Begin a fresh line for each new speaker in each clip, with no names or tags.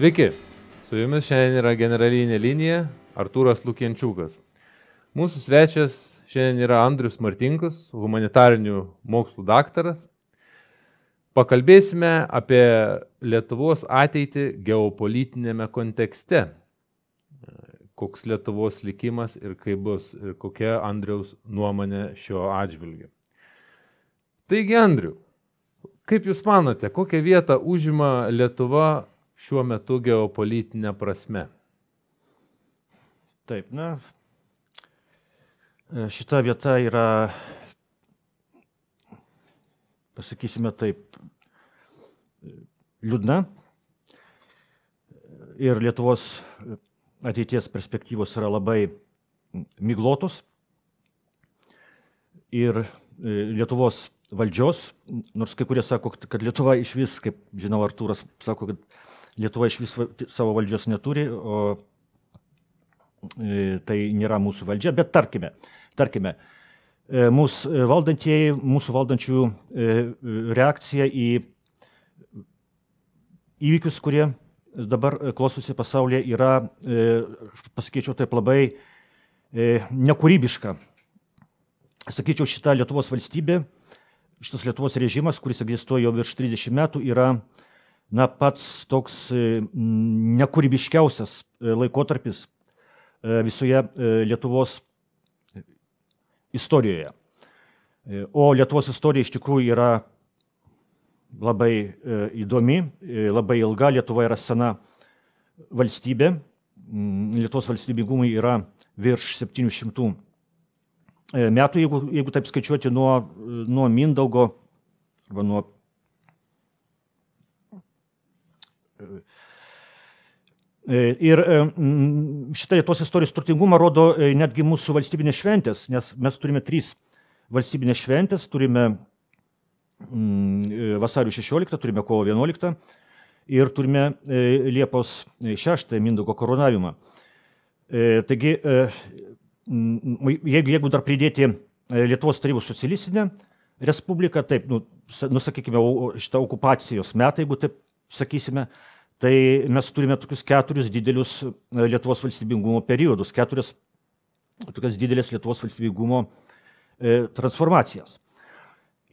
Sveiki, su jumis šiandien yra generalinė linija Artūras Lukienčiukas. Mūsų svečias šiandien yra Andrius Martinkus, humanitarinių mokslų daktaras. Pakalbėsime apie Lietuvos ateitį geopolitinėme kontekste. Koks Lietuvos likimas ir kaip bus, ir kokia Andriaus nuomonė šio atžvilgiu. Taigi, Andriu, kaip Jūs manote, kokią vietą užima Lietuva šiuo metu geopolitinė prasme?
Taip, šita vieta yra, pasakysime taip, liūdna ir Lietuvos ateities perspektyvos yra labai miglotos ir Lietuvos valdžios, nors kai kurie sako, kad Lietuva iš vis, kaip žinau, Artūras sako, kad Lietuva iš vis savo valdžios neturi, o tai nėra mūsų valdžia, bet tarkime, mūsų valdančiųjų reakcija į įvykius, kurie dabar klostosi pasaulyje, yra, pasakyčiau taip, labai nekūrybiška. Sakyčiau, šita Lietuvos valstybė, šitas Lietuvos režimas, kuris egzistuoja jau virš 30 metų, yra pats toks nekūrybiškiausias laikotarpis visoje Lietuvos istorijoje. O Lietuvos istorija iš tikrųjų yra labai įdomi, labai ilga. Lietuva yra sena valstybė. Lietuvos valstybingumui yra virš 700 metų, jeigu taip skaičiuoti nuo Mindaugo, arba nuo ir šitą Lietuvos istorijos turtingumą rodo netgi mūsų valstybinės šventės, nes mes turime 3 valstybinės šventės, turime vasario 16, turime kovo 11 ir turime Liepos 6 Mindaugo karūnavimą. Taigi, jeigu dar pridėti Lietuvos Tarybų socialistinę respubliką, taip, sakykime, šitą okupacijos metą, jeigu taip sakysime, tai mes turime tokius 4 didelius Lietuvos valstybingumo periodus, 4 tokias didelės Lietuvos valstybingumo transformacijas.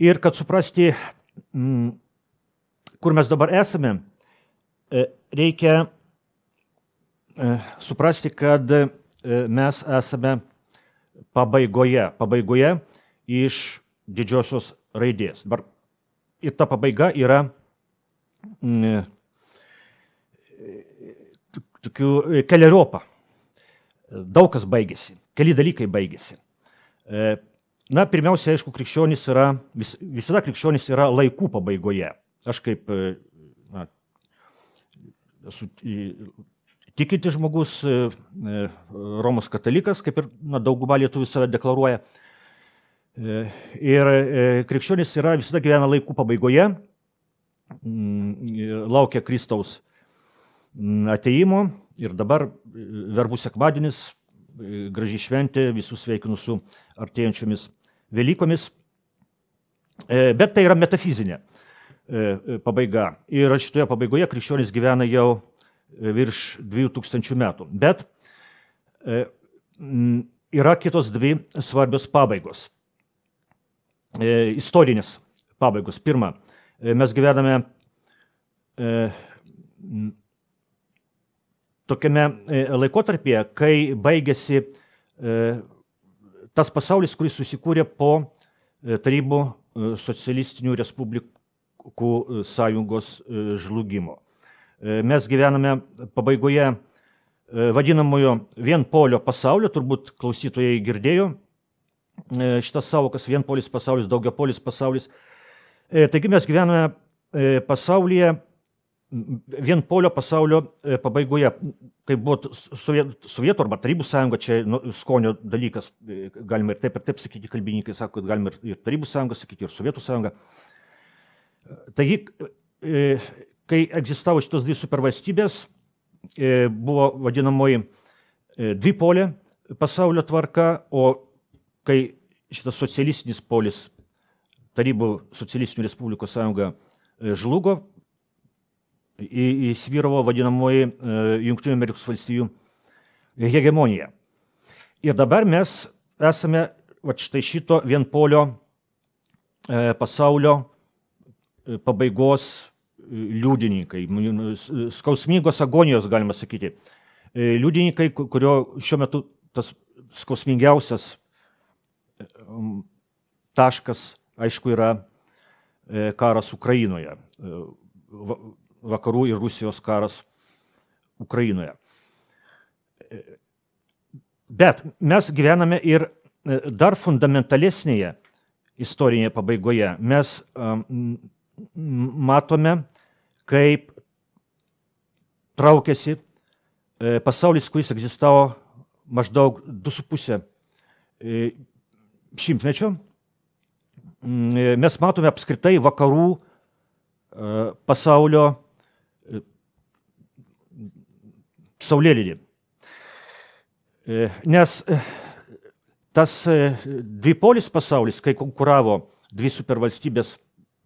Ir kad suprasti, kur mes dabar esame, reikia suprasti, kad mes esame pabaigoje iš didžiosios raidės. Ir ta pabaiga yra keleriopa. Daug kas baigėsi, keli dalykai baigėsi. Pirmiausia, aišku, visada krikščionys yra laikų pabaigoje. Aš kaip esu tikintis žmogus, Romos katalikas, kaip ir dauguma lietuvių save deklaruoja. Ir krikščionys visada gyvena laikų pabaigoje, laukia Kristaus atėjimo ir dabar verbų sekmadienis, graži šventė, visus sveikinu su artėjančiomis Velykomis, bet tai yra metafizinė pabaiga ir šitoje pabaigoje krikščionys gyvena jau virš 2000 metų. Bet yra kitos 2 svarbios pabaigos, istorinės pabaigos. Pirma, mes gyvename tokiame laikotarpyje, kai baigėsi tas pasaulis, kuris susikūrė po Tarybų socialistinių respublikų sąjungos žlugimo. Mes gyvename pabaigoje vadinamojo vienpolio pasaulio, turbūt klausytojai girdėjo šitas savokas, vienpolis pasaulis, daugiapolis pasaulis. Taigi mes gyvename pasaulyje, vienpolio pasaulio pabaigoje, kai buvo Sovietų arba Tarybų sąjunga, čia skonio dalykas, galima ir taip sakyti, kalbininkai sako, kad galima ir Tarybų sąjunga sakyti, ir Sovietų sąjunga. Taigi, kai egzistavo šitos 2 supervalstybės, buvo vadinamoji dvipolė pasaulio tvarka, o kai šitas socialistinis polis, Tarybų socialistinių respublikų sąjunga žlugo, įsivyravo vadinamoji Jungtinių Amerikos valstijų hegemonija. Ir dabar mes esame štai šito vienpolio pasaulio pabaigos liudininkai, skausmingos agonijos, galima sakyti. Liudininkai, kurio šiuo metu tas skausmingiausias taškas, aišku, yra karas Ukrainoje, vakarų ir Rusijos karas Ukrainoje. Bet mes gyvename ir dar fundamentalesnėje istorinėje pabaigoje. Mes matome, kaip traukiasi pasaulis, kuris egzistavo maždaug 2,5 šimtmečio. Mes matome apskritai vakarų pasaulio saulėlydį. Nes tas dvipolis pasaulis, kai konkuravo dvi supervalstybės,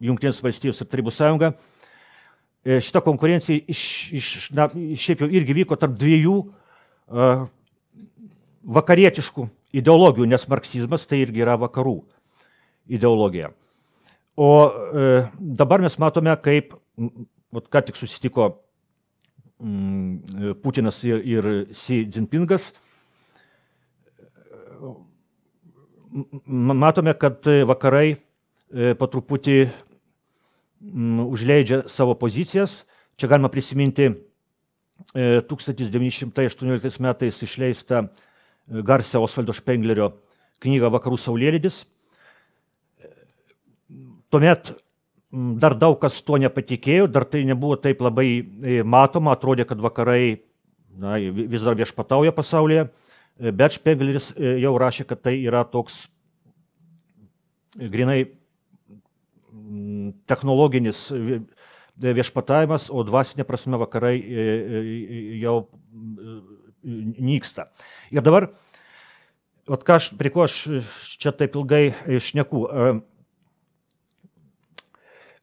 Jungtinės valstijos ir Tarybų sąjunga, šita konkurencija šiaip jau irgi vyko tarp dviejų vakarietiškų ideologijų, nes marksizmas tai irgi yra vakarų ideologija. O dabar mes matome, kaip ką tik susitiko Putinas ir Xi Jinpingas. Matome, kad vakarai po truputį užleidžia savo pozicijas. Čia galima prisiminti 1918 metais išleistą garsią Osvaldo Špenglerio knygą Vakarų saulėlydis. Tuomet dar daug kas to nepatikėjo, dar tai nebuvo taip labai matoma, atrodė, kad vakarai vis dar viešpatauja pasaulyje, bet Špengleris jau rašė, kad tai yra toks grinai technologinis viešpatavimas, o dvasinė prasme vakarai jau nyksta. Ir dabar, prie ko aš čia taip ilgai šneku,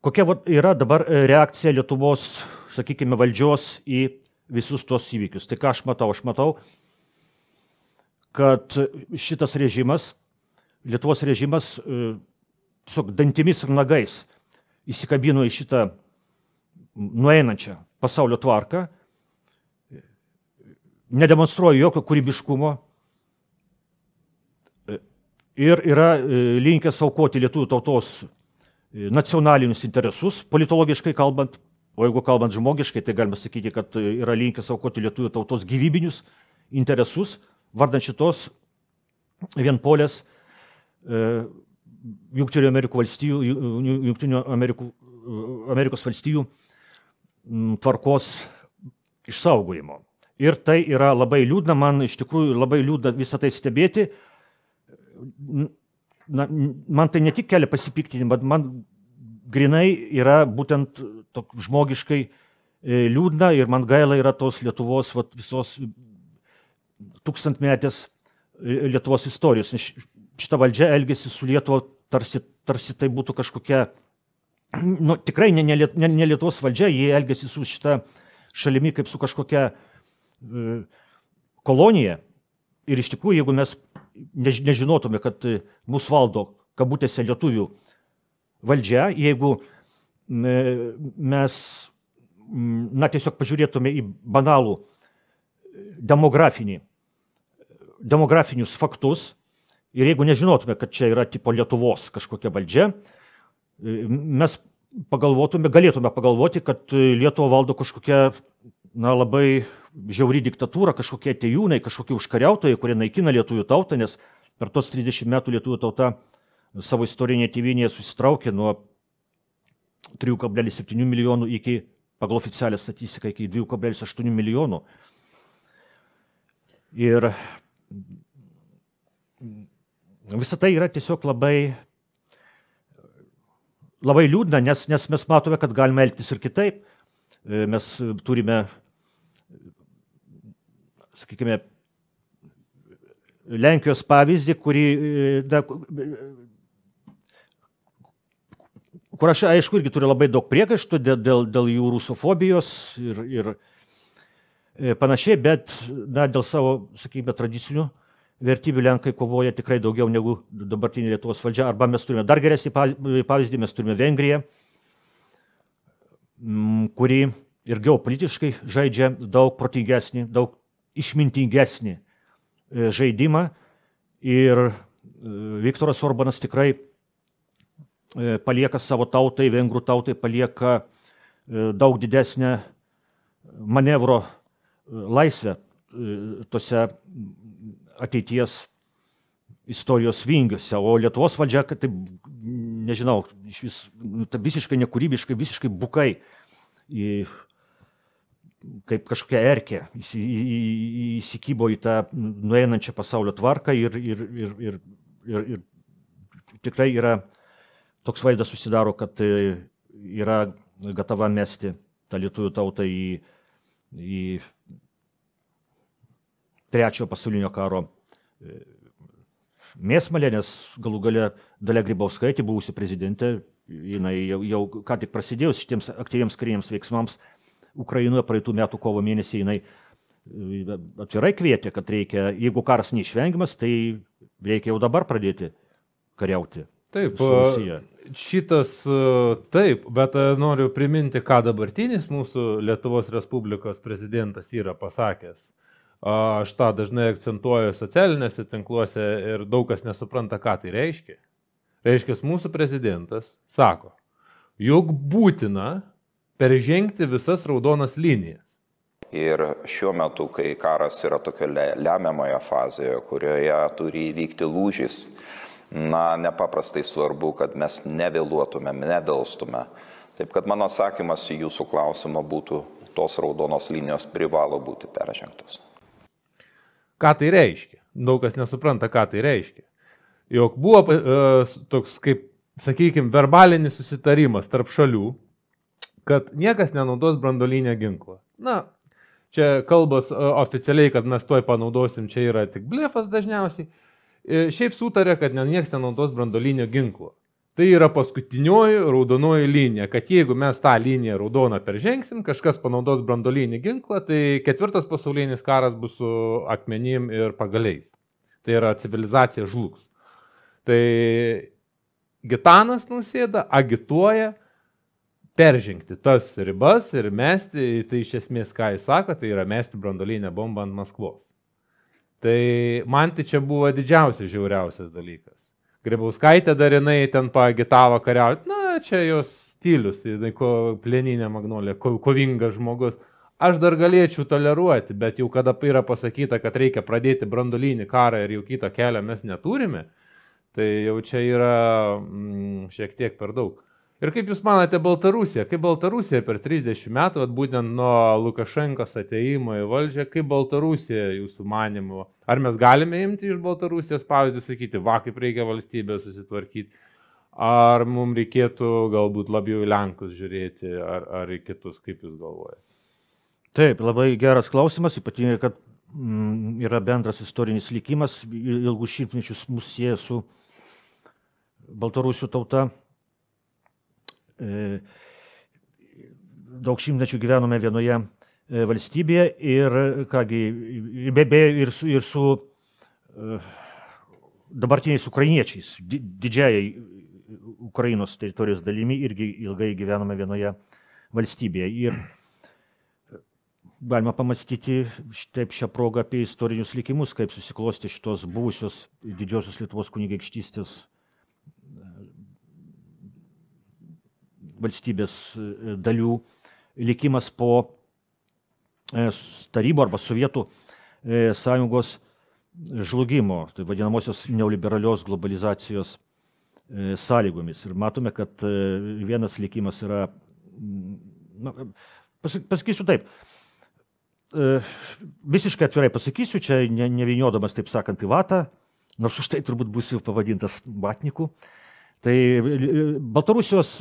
kokia yra dabar reakcija Lietuvos, sakykime, valdžios į visus tos įvykius. Tai ką aš matau? Aš matau, kad šitas režimas, Lietuvos režimas, tiesiog dantimis ir nagais įsikabino į šitą nueinančią pasaulio tvarką, nedemonstruoja jokio kūrybiškumo ir yra linkęs aukoti lietuvių tautos nacionalinius interesus, politologiškai kalbant, o jeigu kalbant žmogiškai, tai galima sakyti, kad yra linkęs aukoti lietuvių tautos gyvybinius interesus, vardant šitos vienpolės Jungtinių Amerikos valstijų tvarkos išsaugojimo. Ir tai yra labai liūdna, man iš tikrųjų labai liūdna visą tai stebėti. Man tai ne tik kelia pasipiktinimą, bet man grinai yra būtent žmogiškai liūdna ir man gaila yra tos Lietuvos visos tūkstantmetės Lietuvos istorijos. Šita valdžia elgėsi su Lietuva tarsi tai būtų kažkokia, tikrai ne Lietuvos valdžia, jie elgėsi su šita šalimi kaip su kažkokia kolonija. Ir iš tikrųjų, jeigu mes nežinotume, kad mus valdo kabutėse lietuvių valdžia, jeigu mes tiesiog pažiūrėtume į banalų demografinius faktus, ir jeigu nežinotume, kad čia yra tipo Lietuvos kažkokia valdžia, mes galėtume pagalvoti, kad Lietuvą valdo kažkokia labai žiauri diktatūra, kažkokie atėjūnai, kažkokie užkariautojai, kurie naikina lietuvių tautą, nes per tos 30 metų lietuvių tauta savo istorinėje tėvynėje susitraukė nuo 3,7 milijonų iki, pagal oficialią statistiką, iki 2,8 milijonų. Ir visa tai yra tiesiog labai liūdna, nes mes matome, kad galime elgtis ir kitaip. Mes turime, sakykime, Lenkijos pavyzdį, kur aš, aišku, irgi turiu labai daug priekaištų dėl jų rusofobijos ir panašiai, bet dėl savo, sakykime, tradicinių vertybių Lenkai kovoja tikrai daugiau negu dabartinė Lietuvos valdžia. Arba mes turime dar geresnį pavyzdį, mes turime Vengriją, kuri ir geopolitiškai žaidžia daug protingesnį, daug išmintingesnį žaidimą. Ir Viktoras Orbanas tikrai palieka savo tautai, vengrų tautai, palieka daug didesnę manevro laisvę tose ateities istorijos vingiuose. O Lietuvos valdžia, kad taip, nežinau, visiškai nekūrybiškai, visiškai bukai, kaip kažkokia erkė, įsikybo į tą nueinančią pasaulio tvarką ir tikrai yra toks vaizdas susidaro, kad yra gatava mesti tą lietuvių tautą į trečiojo pasaulinio karo mėsmalę, nes galų gale Dalia Grybauskaitė, buvusi prezidentė, jinai jau ką tik prasidėjus šitiems aktyviems kariniams veiksmams Ukrainoje praeitų metų kovo mėnesį, jinai atvirai kvietė, kad reikia, jeigu karas neišvengiamas, tai reikia jau dabar pradėti kariauti.
Taip, šitas taip, bet noriu priminti, ką dabartinis mūsų Lietuvos Respublikos prezidentas yra pasakęs. Aš tą dažnai akcentuoju socialinėse tinkluose ir daug kas nesupranta, ką tai reiškia. Reiškia, mūsų prezidentas sako, jog būtina peržengti visas raudonas linijas.
Ir šiuo metu, kai karas yra tokio lemiamoje fazėje, kurioje turi įvykti lūžis, nepaprastai svarbu, kad mes nevėluotume, nedėlstume. Taip kad mano atsakymas į jūsų klausimą būtų, tos raudonos linijos privalo būti peržengtos.
Ką tai reiškia? Daug kas nesupranta, ką tai reiškia. Jog buvo toks, kaip, sakykime, verbalinis susitarimas tarp šalių, kad niekas nenaudos branduolinio ginklo. Čia kalbos oficialiai, kad mes tuoj panaudosim, čia yra tik blefas dažniausiai. Šiaip sutarė, kad niekas nenaudos branduolinio ginklo. Tai yra paskutinioji raudonoji linija, kad jeigu mes tą liniją raudoną peržengsim, kažkas panaudos branduolinį ginklą, tai ketvirtas pasaulinis karas bus su akmenim ir pagaliais. Tai yra civilizacija žlugs. Tai Gitanas Nausėda agituoja peržengti tas ribas ir mesti, tai iš esmės, ką jis sako, tai yra mesti branduolinę bombą ant Maskvos. Tai man tai čia buvo didžiausias, žiauriausias dalykas. Grybauskaitė dar jinai ten paagitavo kariauti, čia jos stilius, plėninė magnolija, kovingas žmogus. Aš dar galėčiau toleruoti, bet jau kada yra pasakyta, kad reikia pradėti branduolinį karą ir jau kito kelio mes neturime, tai jau čia yra šiek tiek per daug. Ir kaip Jūs manote Baltarusija? Kaip Baltarusija per 30 metų, būtent nuo Lukašenkos atėjimo į valdžią, kaip Baltarusija Jūsų manimu? Ar mes galime imti iš Baltarusijos pavyzdį, sakyti, kaip reikia valstybę susitvarkyti? Ar mums reikėtų galbūt labiau į Lenkus žiūrėti, ar į kitus, kaip Jūs galvojate?
Taip, labai geras klausimas, ypatingai, kad yra bendras istorinis likimas, ilgus šimtmečius mus sieja su Baltarusių tauta. Daug šimtmečių gyvenome vienoje valstybėje ir, ir su dabartiniais ukrainiečiais, didžiai Ukrainos teritorijos dalimi irgi ilgai gyvenome vienoje valstybėje. Ir galima pamastyti šią progą apie istorinius likimus, kaip susiklosti šitos buvusios didžiosios Lietuvos kunigaikštystės valstybės dalių likimas po tarybų arba Sovietų sąjungos žlugimo, tai vadinamosios neoliberalios globalizacijos sąlygomis. Ir matome, kad vienas likimas yra, pasakysiu taip, visiškai atvirai pasakysiu, čia nevyniodamas, taip sakant, į vatą, nors už tai turbūt būsiu pavadintas vatniku. Tai Baltarusijos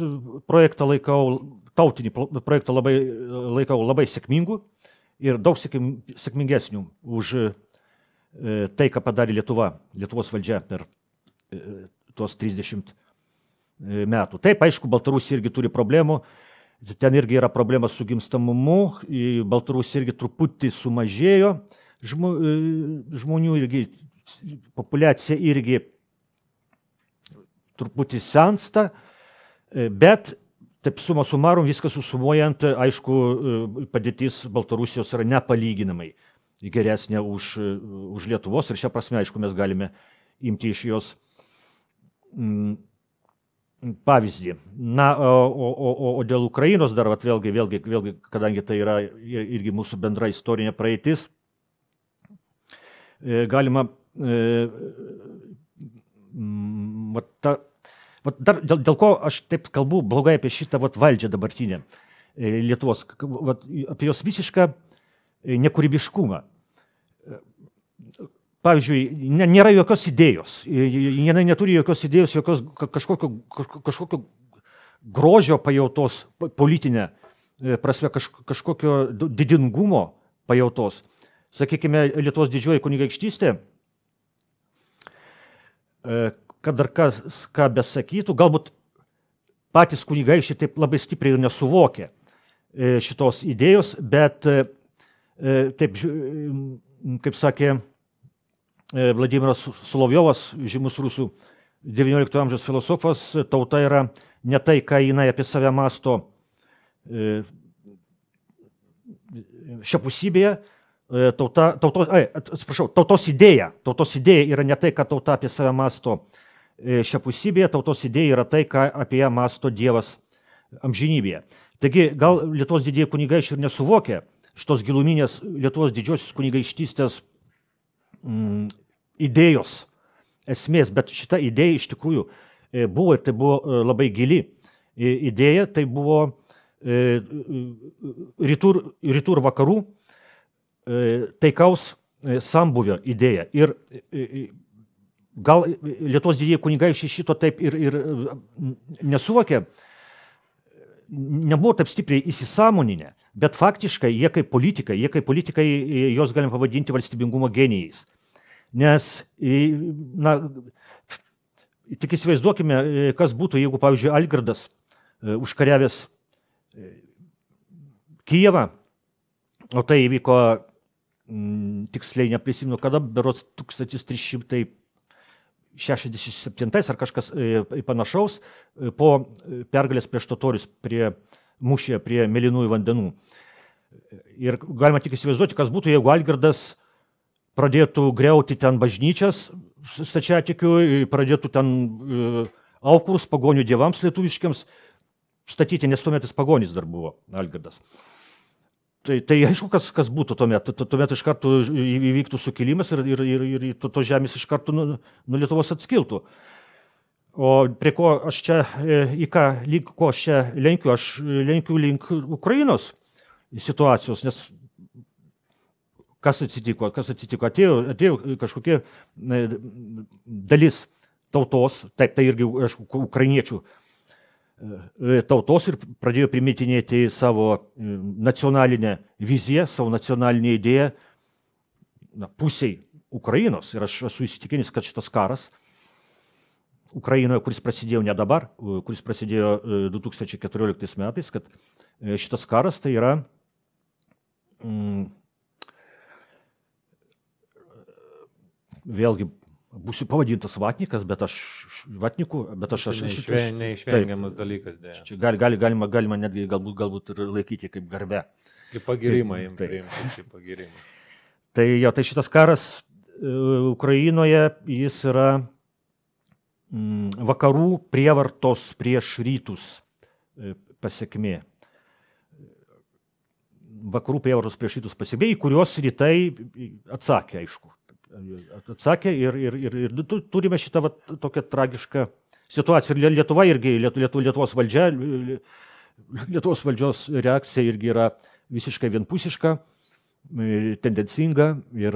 projektą tautinį projektą laikau labai sėkmingų ir daug sėkmingesnių už tai, ką padarė Lietuvos valdžia per tuos 30 metų. Taip, aišku, Baltarusija irgi turi problemų, ten irgi yra problema su gimstamumu, Baltarusija irgi truputį sumažėjo, žmonių irgi, populiacija irgi truputį sensta, bet taip suma sumarum viskas susumuojant, aišku, padėtis Baltarusijos yra nepalyginamai geresnė už Lietuvos ir šią prasme, aišku, mes galime imti iš jos pavyzdį. Na, o dėl Ukrainos dar, vėlgi, kadangi tai yra irgi mūsų bendra istorinė praeitis, galima dar dėl ko aš taip kalbu blogai apie šitą valdžią dabartinę Lietuvos, apie jos visišką nekūrybiškumą. Pavyzdžiui, nėra jokios idėjos, jinai neturi jokios idėjos, kažkokio grožio pajautos politinė prasme, kažkokio didingumo pajautos. Sakykime, Lietuvos didžioji kunigaikštystė, kad dar ką besakytų, galbūt patys kunigaikščiai taip labai stipriai ir nesuvokė šitos idėjos, bet taip, kaip sakė Vladimiras Solovjovas, žymus rusų XIX amžiaus filosofas, tauta yra ne tai, ką jinai apie save masto šiapusybėje, tautos idėja yra ne tai, ką tauta apie save masto šiapusybėje, tautos idėja yra tai, ką apie ją masto Dievas amžinybėje. Taigi, gal Lietuvos didieji kunigaikščiai ir nesuvokė šitos giluminės Lietuvos didžiosios kunigaikštystės idėjos esmės, bet šita idėja iš tikrųjų buvo ir tai buvo labai gili idėja, tai buvo rytų ir vakarų taikaus sambūvio idėja. Ir gal Lietuvos didieji kunigaikščiai šito taip ir nesuvokė, nebuvo taip stipriai įsisąmoninę, bet faktiškai jie kaip politikai, jos galim pavadinti valstybingumo genijais. Nes, na, tik įsivaizduokime, kas būtų, jeigu, pavyzdžiui, Algirdas užkariavęs Kijevą, o tai įvyko, tiksliai neprisimenu, kada, berods 1367 ar kažkas panašaus, po pergalės prieš totorius mūšyje prie Mėlynųjų vandenų. Ir galima tik įsivaizduoti, kas būtų, jeigu Algirdas pradėtų griauti ten bažnyčias stačiatikių, pradėtų ten aukurus pagonių dievams lietuviškiams statyti, nes tuomet jis pagonis dar buvo Algirdas. Tai aišku, kas būtų tuomet. Tuomet iš karto įvyktų sukilimas ir tos žemės iš karto nuo Lietuvos atskiltų. O prie ko aš čia, ko aš čia lenkiu? Aš lenkiu link Ukrainos situacijos, nes kas atsitiko? Atėjo kažkokia dalis tautos, taip, tai irgi ukrainiečių tautos ir pradėjo primetinėti savo nacionalinę viziją, savo nacionalinę idėją pusiai Ukrainos. Ir aš esu įsitikinęs, kad šitas karas Ukrainoje, kuris prasidėjo ne dabar, kuris prasidėjo 2014 metais, kad šitas karas tai yra vėlgi būsiu pavadintas vatnikas, bet aš
neišvengiamas dalykas.
Čia galima netgi galbūt ir laikyti kaip garbę.
Kaip pagirimą jiems priimti, kaip pagirimą.
Tai šitas karas Ukrainoje, jis yra vakarų prievartos prieš rytus pasekmė. Vakarų prievartos prieš rytus pasekmė, į kuriuos rytai atsakė, aišku. Atsakė ir turime šitą tokią tragišką situaciją. Ir Lietuva irgi, Lietuvos valdžia, Lietuvos valdžios reakcija irgi yra visiškai vienpusiška, tendencinga ir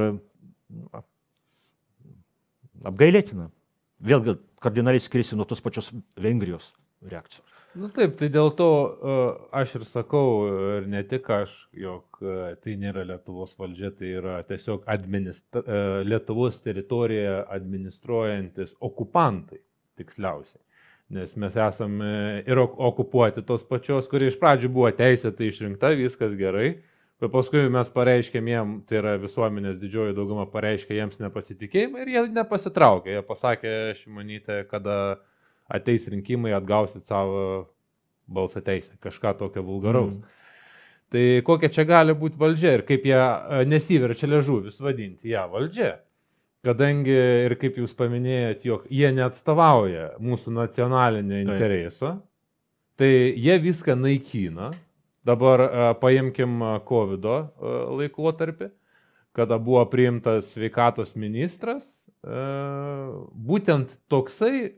apgailėtina. Vėlgi kardinaliai skiriasi nuo tos pačios Vengrijos reakcijos.
Nu taip, tai dėl to aš ir sakau, ir ne tik aš, jog tai nėra Lietuvos valdžia, tai yra tiesiog Lietuvos teritoriją administruojantis okupantai, tiksliausiai. Nes mes esame ir okupuoti tos pačios, kuri iš pradžių buvo teisėtai išrinkta, viskas gerai. Bet paskui mes pareiškėm jiem, tai yra visuomenės didžioji dauguma pareiškė jiems nepasitikėjimą ir jie nepasitraukė. Jie pasakė, Šimonytė, kada ateis rinkimai, atgausit savo balsą teisę, kažką tokio vulgaraus. Tai kokia čia gali būti valdžia ir kaip jie nesiverčia liežuvis vadinti ją valdžia. Kadangi ir kaip jūs paminėjot, jog jie neatstovauja mūsų nacionalinio intereso, tai jie viską naikina. Dabar paimkim COVID laikotarpį, kada buvo priimtas sveikatos ministras, būtent toksai,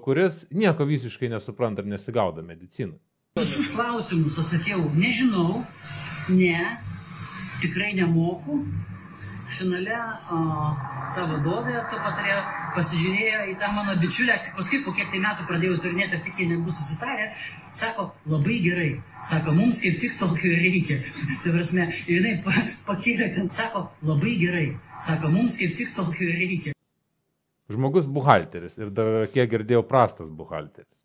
kuris nieko visiškai nesupranta ir nesigaudo medicinai.
Visus klausimus atsakiau, nežinau, ne, tikrai nemoku. Finale ta vadovė, to patarė, pasižiūrėjo į tą mano bičiulę, aš tik paskui po kiek tai metų pradėjau turinėti, ar tik jie nebus susitarę, sako, labai gerai, sako, mums kaip tik tokio reikia. Tai prasme, ir jinai pakėlė, sako, labai gerai, sako, mums kaip tik tokio reikia.
Žmogus buhalteris ir dar kiek girdėjau prastas buhalteris.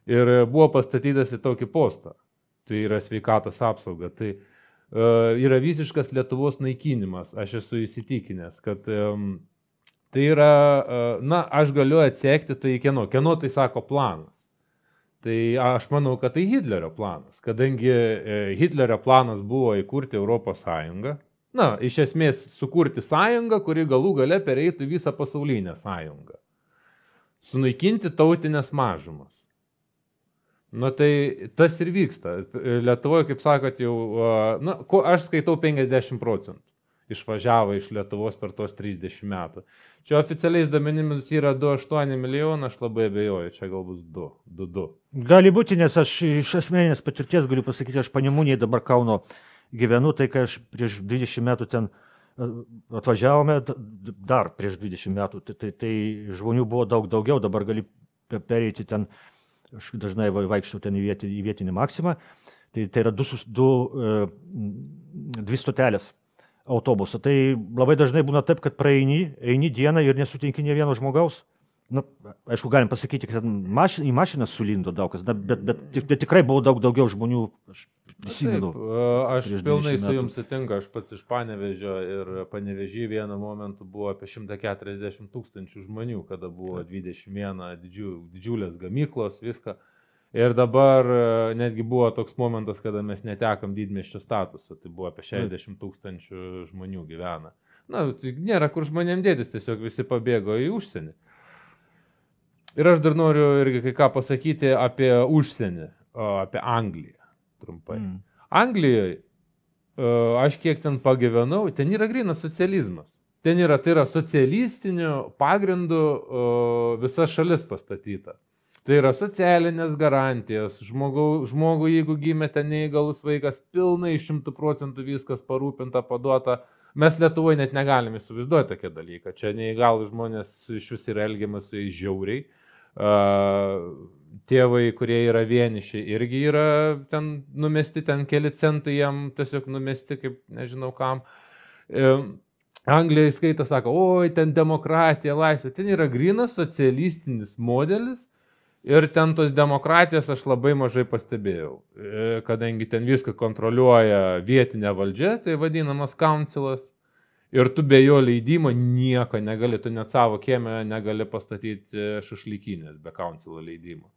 Ir buvo pastatytas į tokį postą, tai yra sveikatos apsauga, tai yra visiškas Lietuvos naikinimas, aš esu įsitikinęs, kad tai yra, na, aš galiu atsekti tai kieno tai sako planas. Tai aš manau, kad tai Hitlerio planas, kadangi Hitlerio planas buvo įkurti Europos Sąjungą, na, iš esmės sukurti sąjungą, kuri galų gale pereitų visą pasaulinę sąjungą. Sunaikinti tautinės mažumas. Na tai tas ir vyksta. Lietuvoje, kaip sakot, jau, na, aš skaitau 50% išvažiavo iš Lietuvos per tos 30 metų. Čia oficialiais duomenimis yra 2,8 milijonų, aš labai abejoju, čia galbūt 2.
Gali būti, nes aš iš asmeninės patirties galiu pasakyti, aš Panemunėje dabar Kauno gyvenu, tai kai aš prieš 20 metų ten atvažiavome, dar prieš 20 metų, tai žmonių buvo daug daugiau, dabar gali pereiti ten. Aš dažnai vaikščiau ten į vietinį Maksimą, tai yra dvi stotelės autobuso. Tai labai dažnai būna taip, kad eini dieną ir nesutinki nė vieno žmogaus. Na, aišku, galim pasakyti, kad į mašiną sulindo daug kas, bet tikrai buvo daug daugiau žmonių, aš prisimenu.
Aš pilnai su jums sutinku, aš pats iš Panevėžio ir Panevėžy vienu momentu buvo apie 140 000 žmonių, kada buvo 21 didžiulės gamyklos, viską. Ir dabar netgi buvo toks momentas, kada mes netekam didmiesčio statuso, tai buvo apie 60 000 žmonių gyvena. Na, tai nėra kur žmonėm dėtis, tiesiog visi pabėgo į užsienį. Ir aš dar noriu irgi kai ką pasakyti apie užsienį, apie Angliją, trumpai. Anglijoje, aš kiek ten pagyvenau, ten yra grynas socializmas. Tai yra socialistiniu pagrindu visa šalis pastatyta. Tai yra socialinės garantijos, žmogui, jeigu gimė ten neįgalus vaikas, pilnai 100% viskas parūpinta, paduota. Mes Lietuvoje net negalime įsivaizduoti tokią dalyką. Čia neįgalus žmonės iš vis yra elgiamas su jais žiauriai. Tėvai, kurie yra vieniši, irgi yra ten numesti, ten keli centai jam tiesiog numesti, kaip nežinau kam. Anglija įskaita, sako, oi, ten demokratija, laisvė. Ten yra grynas socialistinis modelis. Ir ten tos demokratijos aš labai mažai pastebėjau, kadangi ten viską kontroliuoja vietinė valdžia, tai vadinamas councilas, ir tu be jo leidimo nieko negali, tu net savo kieme negali pastatyti šašlykinės be councilo leidimo.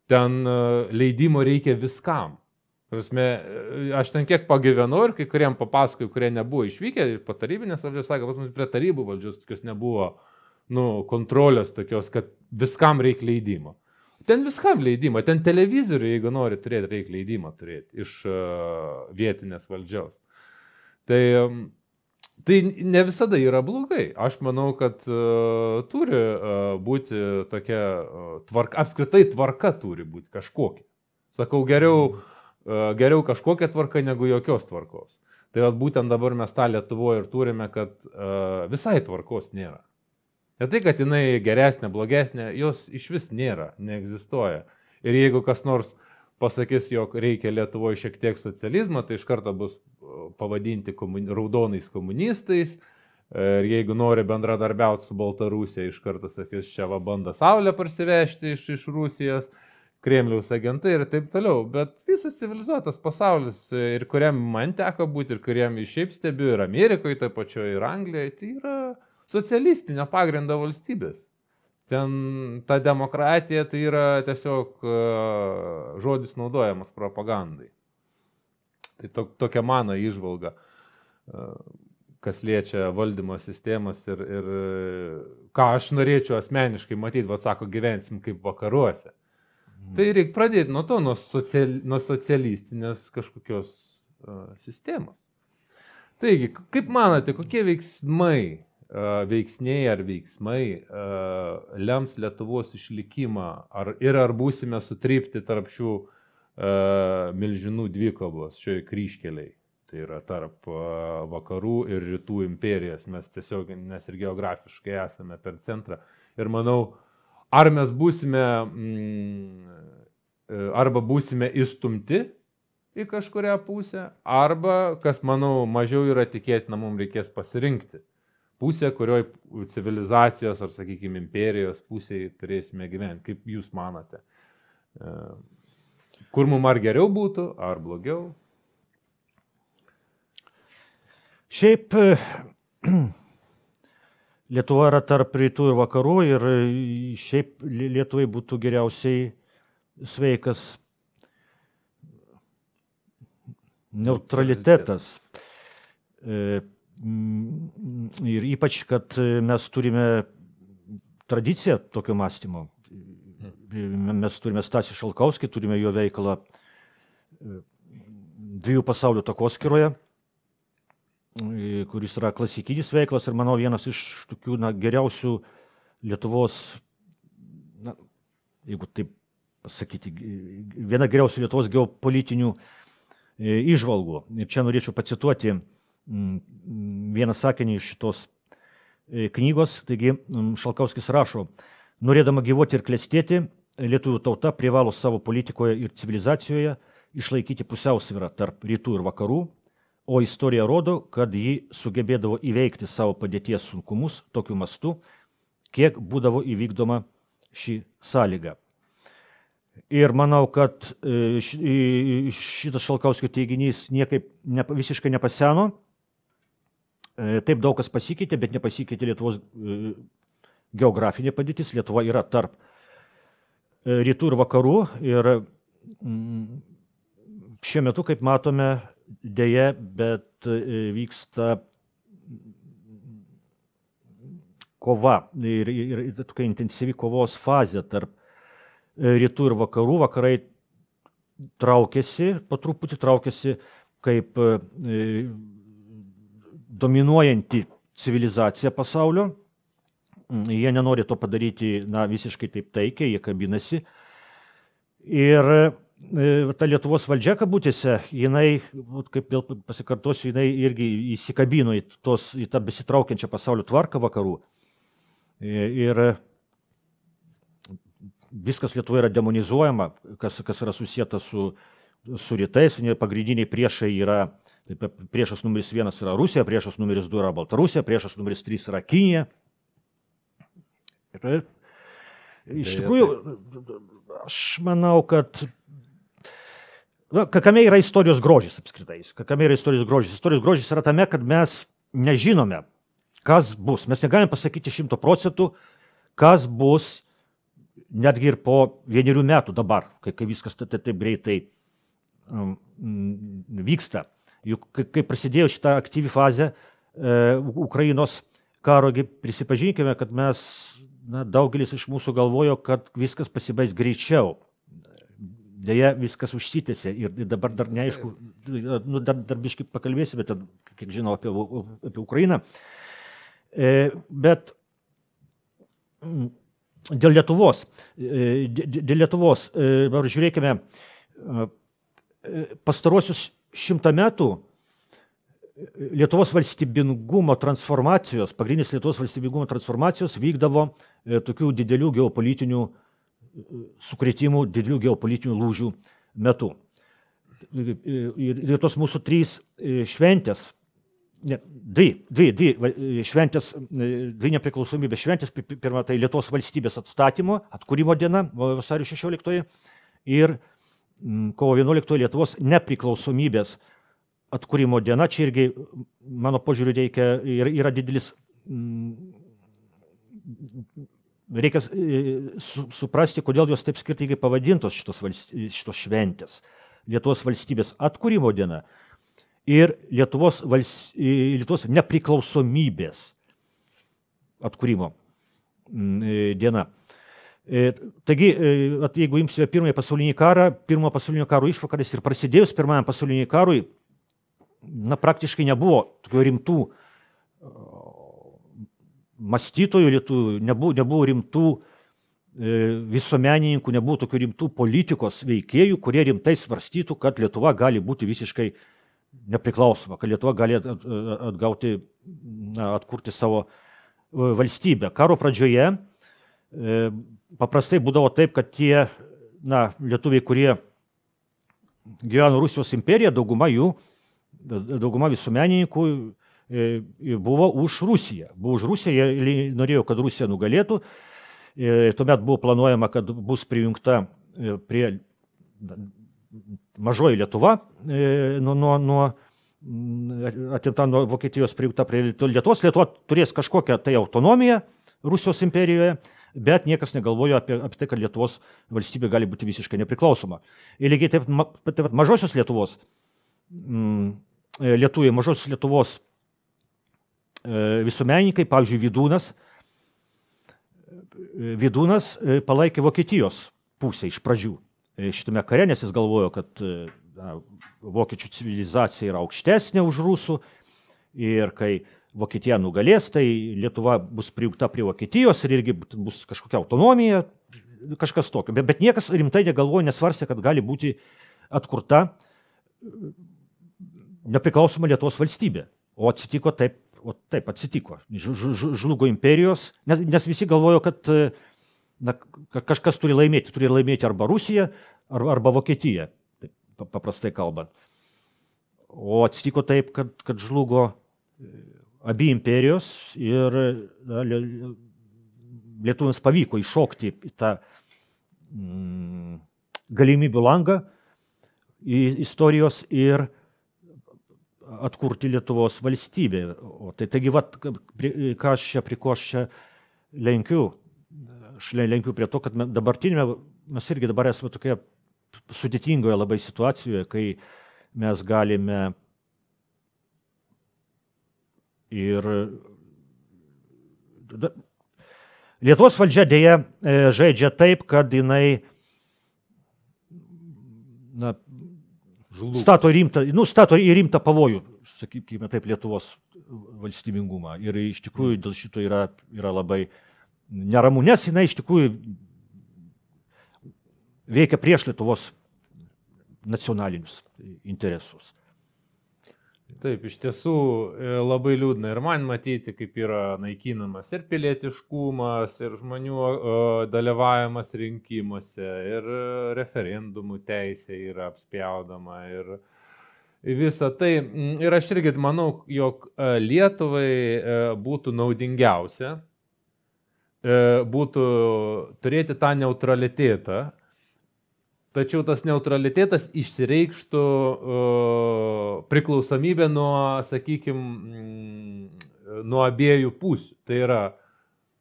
Ten leidimo reikia viskam. Aš ten kiek pagyvenau ir kai kuriem papasakoju, kurie nebuvo išvykę, ir patarybinės valdžios sakė, pas mus prie tarybų valdžios tokios nebuvo kontrolės tokios, kad viskam reikia leidimo. Ten viskam leidimo, ten televizorių, jeigu nori turėti, reikia leidimą turėti iš vietinės valdžios. Tai ne visada yra blogai. Aš manau, kad turi būti tokia tvarka, apskritai tvarka turi būti kažkokia. Sakau, geriau kažkokia tvarka negu jokios tvarkos. Tai būtent dabar mes tą Lietuvoje ir turime, kad visai tvarkos nėra. Ne tai, kad jinai geresnė, blogesnė, jos iš vis nėra, neegzistuoja. Ir jeigu kas nors pasakys, jog reikia Lietuvoje šiek tiek socializmo, tai iš karto bus pavadinti raudonais komunistais, Ir jeigu nori bendradarbiauti su Baltarusija, iš karto sakys, čia va banda Saulę parsivežti iš Rusijos, Kremliaus agentai ir taip toliau. Bet visas civilizuotas pasaulis, ir kuriam man teko būti, ir kuriam iš šiaip stebiu, ir Amerikoje, taip pačioje, ir Anglijoje, tai yra socialistinio pagrindo valstybės. Ten ta demokratija tai yra tiesiog žodis naudojamas propagandai. Tai tokia mano įžvalga, kas liečia valdymo sistemas ir ką aš norėčiau asmeniškai matyti, va sako, gyvensim kaip vakaruose. Tai reikia pradėti nuo to, nuo socialistinės kažkokios sistemos. Taigi, kaip manote, kokie veiksniai ar veiksmai lems Lietuvos išlikimą ar būsime sutrypti tarp šių milžinų dvikovos šioje kryžkeliai? Tai yra tarp vakarų ir rytų imperijos. Mes tiesiog, nes ir geografiškai esame per centrą. Ir manau, ar mes būsime, arba būsime įstumti į kažkurią pusę, arba, kas manau, mažiau yra tikėtina, mums reikės pasirinkti. Pusė, kurioje civilizacijos ar, sakykime, imperijos pusėje turėsime gyventi. Kaip jūs manote? Kur mums ar geriau būtų, ar blogiau?
Šiaip Lietuva yra tarp rytų ir vakarų ir šiaip Lietuvai būtų geriausiai sveikas neutralitetas. Ir ypač, kad mes turime tradiciją tokio mąstymo. Mes turime Stasį Šalkauskį, turime jo veiklą Dviejų pasaulių takoskyroje, kuris yra klasikinis veiklas ir, manau, vienas iš tokių geriausių Lietuvos, jeigu taip pasakyti, viena geriausių Lietuvos geopolitinių įžvalgų. Ir čia norėčiau pacituoti vieną sakinį iš šitos knygos. Taigi, Šalkauskis rašo: norėdama gyvuoti ir klestėti, lietuvių tauta privalo savo politikoje ir civilizacijoje išlaikyti pusiausvyrą tarp rytų ir vakarų, o istorija rodo, kad ji sugebėdavo įveikti savo padėties sunkumus tokiu mastu, kiek būdavo įvykdoma ši sąlyga. Ir manau, kad šitas Šalkauskio teiginys visiškai nepaseno. Taip daug kas pasikeitė, bet nepasikeitė Lietuvos geografinė padėtis. Lietuva yra tarp rytų ir vakarų ir šiuo metu, kaip matome, dėja, bet vyksta kova ir tokia intensyvi kovos fazė tarp rytų ir vakarų. Vakarai po truputį traukiasi kaip dominuojanti civilizacija pasaulio. Jie nenori to padaryti visiškai taip taikiai, jie kabinasi. Ir ta Lietuvos valdžia kabutėse, jinai, kaip vėl pasikartosiu, jinai irgi įsikabino į tą besitraukiančią pasaulio tvarką vakarų. Ir viskas Lietuvoje yra demonizuojama, kas yra susijęta su rytais. Pagrindiniai priešai yra, priešas numeris 1 yra Rusija, priešas numeris 2 yra Baltarusija, priešas numeris 3 yra Kinija. Ir iš tikrųjų, aš manau, kad kame yra istorijos grožis apskritai. Kame yra istorijos grožis? Istorijos grožis yra tame, kad mes nežinome, kas bus. Mes negalim pasakyti 100%, kas bus netgi ir po 1 metų dabar, kai viskas taip greitai vyksta. Juk kai prasidėjo šitą aktyvi fazę Ukrainos karo, prisipažinkime, kad mes, daugelis iš mūsų galvojo, kad viskas pasibaigs greičiau. Deja, viskas užsitęsė ir dabar dar neaišku, dar biškai pakalbėsime, kiek žinau apie Ukrainą. Bet dėl Lietuvos, žiūrėkime, pastarosius 100 metų Lietuvos valstybingumo transformacijos, pagrindinis Lietuvos valstybingumo transformacijos vykdavo tokių didelių geopolitinių sukrėtimų, didelių geopolitinių lūžių metu. Ir tos mūsų 3 šventės, dvi šventės, dvi nepriklausomybės šventės. Pirma, tai Lietuvos valstybės atstatymo, atkūrimo diena, vasario 16, ir kovo 11 Lietuvos nepriklausomybės atkūrimo diena. Čia irgi, mano požiūriu, yra didelis, reikia suprasti, kodėl jos taip skirtingai pavadintos šitos šventės. Lietuvos valstybės atkūrimo diena ir Lietuvos nepriklausomybės atkūrimo diena. Taigi, jeigu imsime Pirmąjį pasaulinį karą, Pirmojo pasaulinio karo išvakarės ir prasidėjus Pirmajam pasauliniam karui, praktiškai nebuvo tokių rimtų mąstytojų lietuvių, nebuvo rimtų visuomenininkų, nebuvo tokių rimtų politikos veikėjų, kurie rimtai svarstytų, kad Lietuva gali būti visiškai nepriklausoma, kad Lietuva gali atkurti savo valstybę. Karo pradžioje paprastai būdavo taip, kad tie lietuviai, kurie gyveno Rusijos imperiją, dauguma visuomenininkų buvo už Rusiją. Jie norėjo, kad Rusija nugalėtų. Tuomet buvo planuojama, kad bus prijungta prie mažoji Lietuva, atimta nuo Vokietijos, prijungta prie Lietuvos. Lietuva turės kažkokią tai autonomiją Rusijos imperijoje, bet niekas negalvojo apie tai, kad Lietuvos valstybė gali būti visiškai nepriklausoma. Ir lygiai taip pat mažosios Lietuvos, mažosios Lietuvos visuomenininkai, pavyzdžiui, Vydūnas palaikė Vokietijos pusę iš pradžių šitame kare, nes jis galvojo, kad vokiečių civilizacija yra aukštesnė už rusų ir kai Vokietija nugalės, tai Lietuva bus prijungta prie Vokietijos ir irgi bus kažkokia autonomija, kažkas tokio. Bet niekas rimtai negalvojo, nesvarstė, kad gali būti atkurta nepriklausoma Lietuvos valstybė. O atsitiko taip. Žlugo imperijos, nes visi galvojo, kad kažkas turi laimėti arba Rusija, arba Vokietija, paprastai kalbant. O atsitiko taip, kad žlugo abi imperijos ir lietuviams pavyko iššokti į tą galimybių langą istorijos ir atkurti Lietuvos valstybę. Taigi, ką aš čia lenkiu? Aš lenkiu prie to, kad mes irgi dabar esame tokioje sudėtingoje labai situacijoje, kai mes galime ir Lietuvos valdžia dėja žaidžia taip, kad jinai stato į rimtą pavojų, sakykime taip, Lietuvos valstybingumą. Ir iš tikrųjų dėl šito yra labai neramu, nes jinai iš tikrųjų veikia prieš Lietuvos nacionalinius interesus.
Taip, iš tiesų labai liūdna ir man matyti, kaip yra naikinamas ir pilietiškumas, ir žmonių dalyvavimas rinkimuose, ir referendumų teisė yra apspjaudama, ir visa tai. Ir aš irgi manau, jog Lietuvai būtų naudingiausia būtų turėti tą neutralitetą, tačiau tas neutralitetas išsireikštų priklausomybę nuo, sakykime, nuo abiejų pusių. Tai yra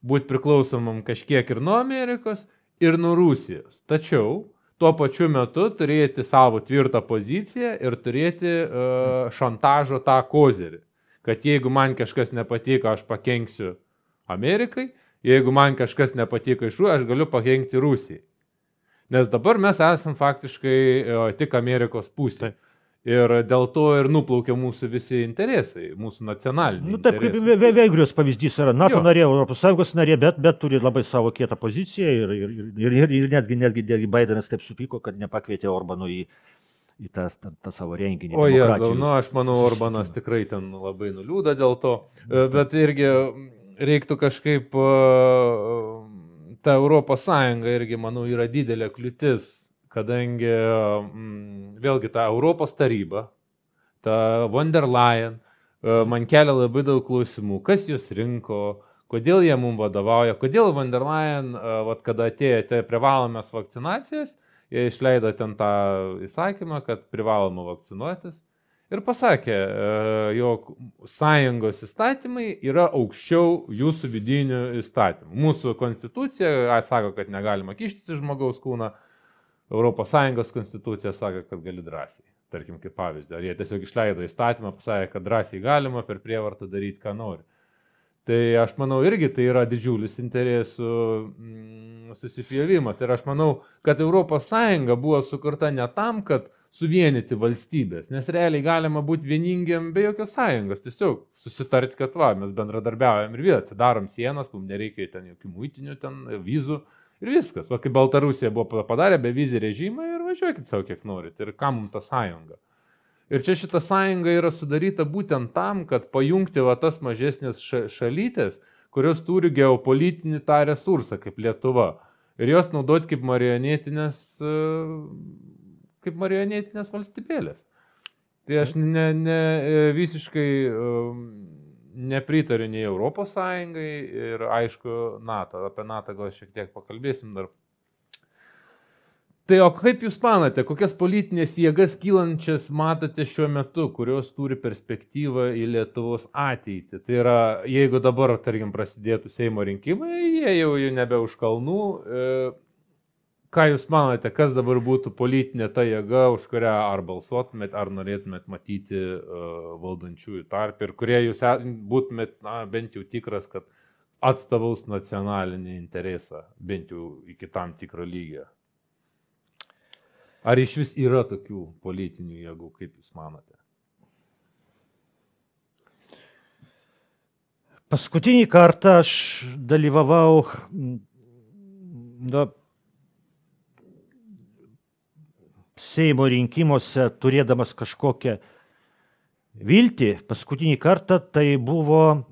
būti priklausomam kažkiek ir nuo Amerikos, ir nuo Rusijos. Tačiau tuo pačiu metu turėti savo tvirtą poziciją ir turėti šantažo tą kozerį. Kad jeigu man kažkas nepatiko, aš pakenksiu Amerikai, jeigu man kažkas nepatiko iš Rusijos, aš galiu pakenkti Rusijai. Nes dabar mes esam faktiškai tik Amerikos pusė. Ir dėl to ir nuplaukia mūsų visi interesai, mūsų nacionaliniai.
Taip, kaip Vengrijos pavyzdys yra NATO narė, Europos Sąjungos narė, bet turi labai savo kietą poziciją ir netgi Bidenas taip supyko, kad nepakvietė Orbano į tą savo renginį.
O Jėzau, aš manau, Orbanas tikrai ten labai nuliūda dėl to, bet irgi reiktų kažkaip... Ta Europos Sąjunga irgi, manau, yra didelė kliūtis, kadangi vėlgi ta Europos taryba, ta von der Leyen, man kelia labai daug klausimų, kas juos rinko, kodėl jie mums vadovauja, kodėl von der Leyen, kada atėjo privalomės vakcinacijas, jie išleido ten tą įsakymą, kad privaloma vakcinuotis ir pasakė, jog sąjungos įstatymai yra aukščiau jūsų vidinių įstatymų. Mūsų konstitucija sako, kad negalima kištis į žmogaus kūną, Europos Sąjungos konstitucija sako, kad gali drąsiai. Tarkim, kaip pavyzdį. Ar jie tiesiog išleido įstatymą, pasakė, kad drąsiai galima per prievartą daryti, ką nori. Tai aš manau, irgi tai yra didžiulis interesų susipjovimas. Ir aš manau, kad Europos Sąjunga buvo sukurta ne tam, kad suvienyti valstybės, nes realiai galima būti vieningiam be jokios sąjungos. Tiesiog susitarti, kad mes bendradarbiaujam ir vėl atsidarom sienas, mums nereikia ten jokių muitinių, ten vizų. Ir viskas. Va, kai Baltarusija buvo padarę be vizį režimą ir važiuokit savo kiek norit. Ir kam mums ta sąjunga? Ir čia šita sąjunga yra sudaryta būtent tam, kad pajungti va tas mažesnės šalytės, kurios turi geopolitinį tą resursą kaip Lietuva. Ir jos naudoti kaip marionetinės valstybėlės. Tai aš visiškai nepritariu nei Europos Sąjungai ir aišku NATO. Apie NATO gal šiek tiek pakalbėsim dar. Tai o kaip jūs manote, kokias politinės jėgas kylančias matote šiuo metu, kurios turi perspektyvą į Lietuvos ateitį? Tai yra, jeigu dabar, tarkim, prasidėtų Seimo rinkimai, jie jau nebe už kalnų. Ką jūs manote, kas dabar būtų politinė ta jėga, už kurią ar balsuotumėt, ar norėtumėt matyti valdančiųjų tarp ir kurie jūs būtumėt bent jau tikras, kad atstovaus nacionalinį interesą, bent jau iki tam tikro lygio? Ar iš vis yra tokių politinių jėgų, kaip jūs manote?
Paskutinį kartą aš dalyvavau Seimo rinkimuose turėdamas kažkokią viltį. Paskutinį kartą tai buvo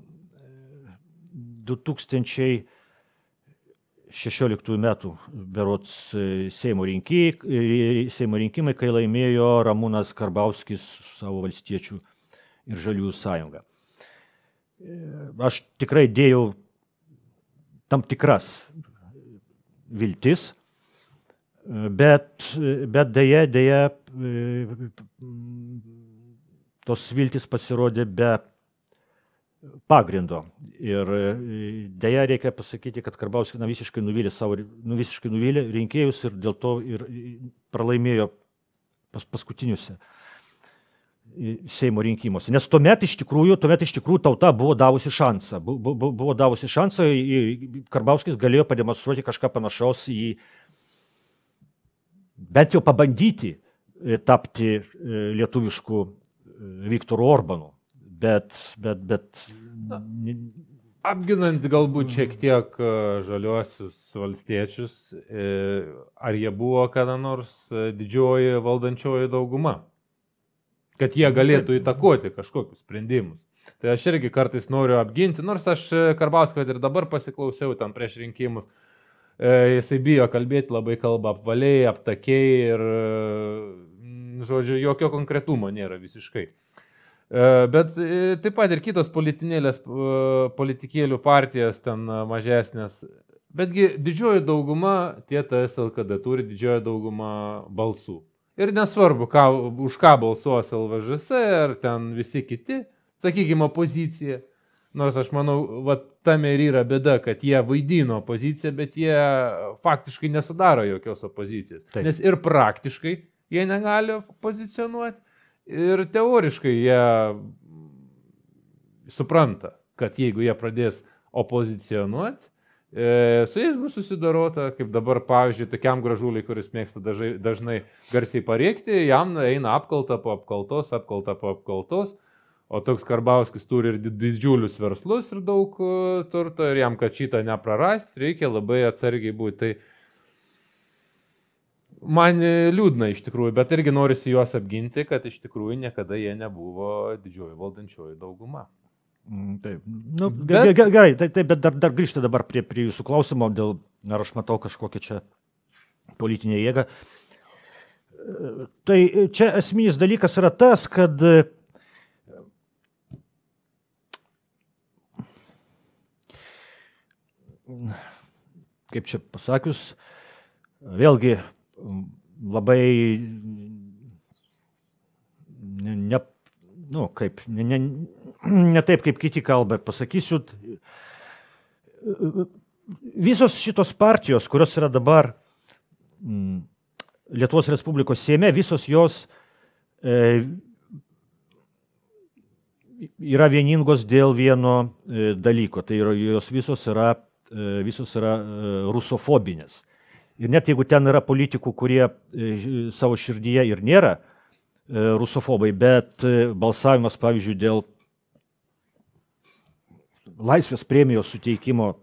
2016 metų berods Seimo rinkimai, kai laimėjo Ramūnas Karbauskis savo Valstiečių ir Žaliųjų sąjungą. Aš tikrai dėjau tam tikras viltis, bet dėja tos viltis pasirodė be pagrindo. Ir dėja reikia pasakyti, kad Karbauskis visiškai nuvylė rinkėjus ir dėl to ir pralaimėjo paskutiniuose Seimo rinkimuose. Nes tuomet iš tikrųjų tauta buvo davusi šansą. Karbauskis galėjo pademonstruoti kažką panašaus į bent jau pabandyti tapti lietuvišku Viktoru Orbanu. Bet
apginant galbūt šiek tiek žaliuosius valstiečius, ar jie buvo kada nors didžioji valdančioji dauguma? Kad jie galėtų įtakoti kažkokius sprendimus. Tai aš irgi kartais noriu apginti, nors aš Karbauskio ir dabar pasiklausiau ten prieš rinkimus. Jisai bijo kalbėti, labai kalba apvaliai, aptakiai ir, žodžiu, jokio konkretumo nėra visiškai. Bet taip pat ir kitos politikėlių partijas ten mažesnės. Betgi didžioji dauguma, tie TSLKD turi didžioji dauguma balsų. Ir nesvarbu, už ką balsuos LVŽS ar ten visi kiti, sakykime, opozicija. Nors aš manau, tame ir yra bėda, kad jie vaidino opoziciją, bet jie faktiškai nesudaro jokios opozicijos. Taip. Nes ir praktiškai jie negali pozicionuoti, ir teoriškai jie supranta, kad jeigu jie pradės opozicionuoti, su jais bus susidorota, kaip dabar, pavyzdžiui, tokiam Gražuliui, kuris mėgsta dažnai garsiai parėkti, jam eina apkalta po apkaltos, o toks Karbauskis turi ir didžiulius verslus ir daug turto, ir jam, kad šitą neprarasti, reikia labai atsargiai būti. Tai man liūdna iš tikrųjų, bet irgi norisi juos apginti, kad iš tikrųjų niekada jie nebuvo didžioji valdančioji dauguma.
Taip. Gerai, bet dar grįžti dabar prie jūsų klausimo, ar aš matau kažkokią čia politinę jėgą. Tai čia esminis dalykas yra tas, kad kaip čia pasakius, vėlgi labai ne taip, kaip kiti kalba, pasakysiu, visos šitos partijos, kurios yra dabar Lietuvos Respublikos Seime, visos jos yra vieningos dėl vieno dalyko, tai jos visos yra rusofobinės. Ir net jeigu ten yra politikų, kurie savo širdyje ir nėra rusofobai, bet balsavimas, pavyzdžiui, dėl laisvės premijos suteikimo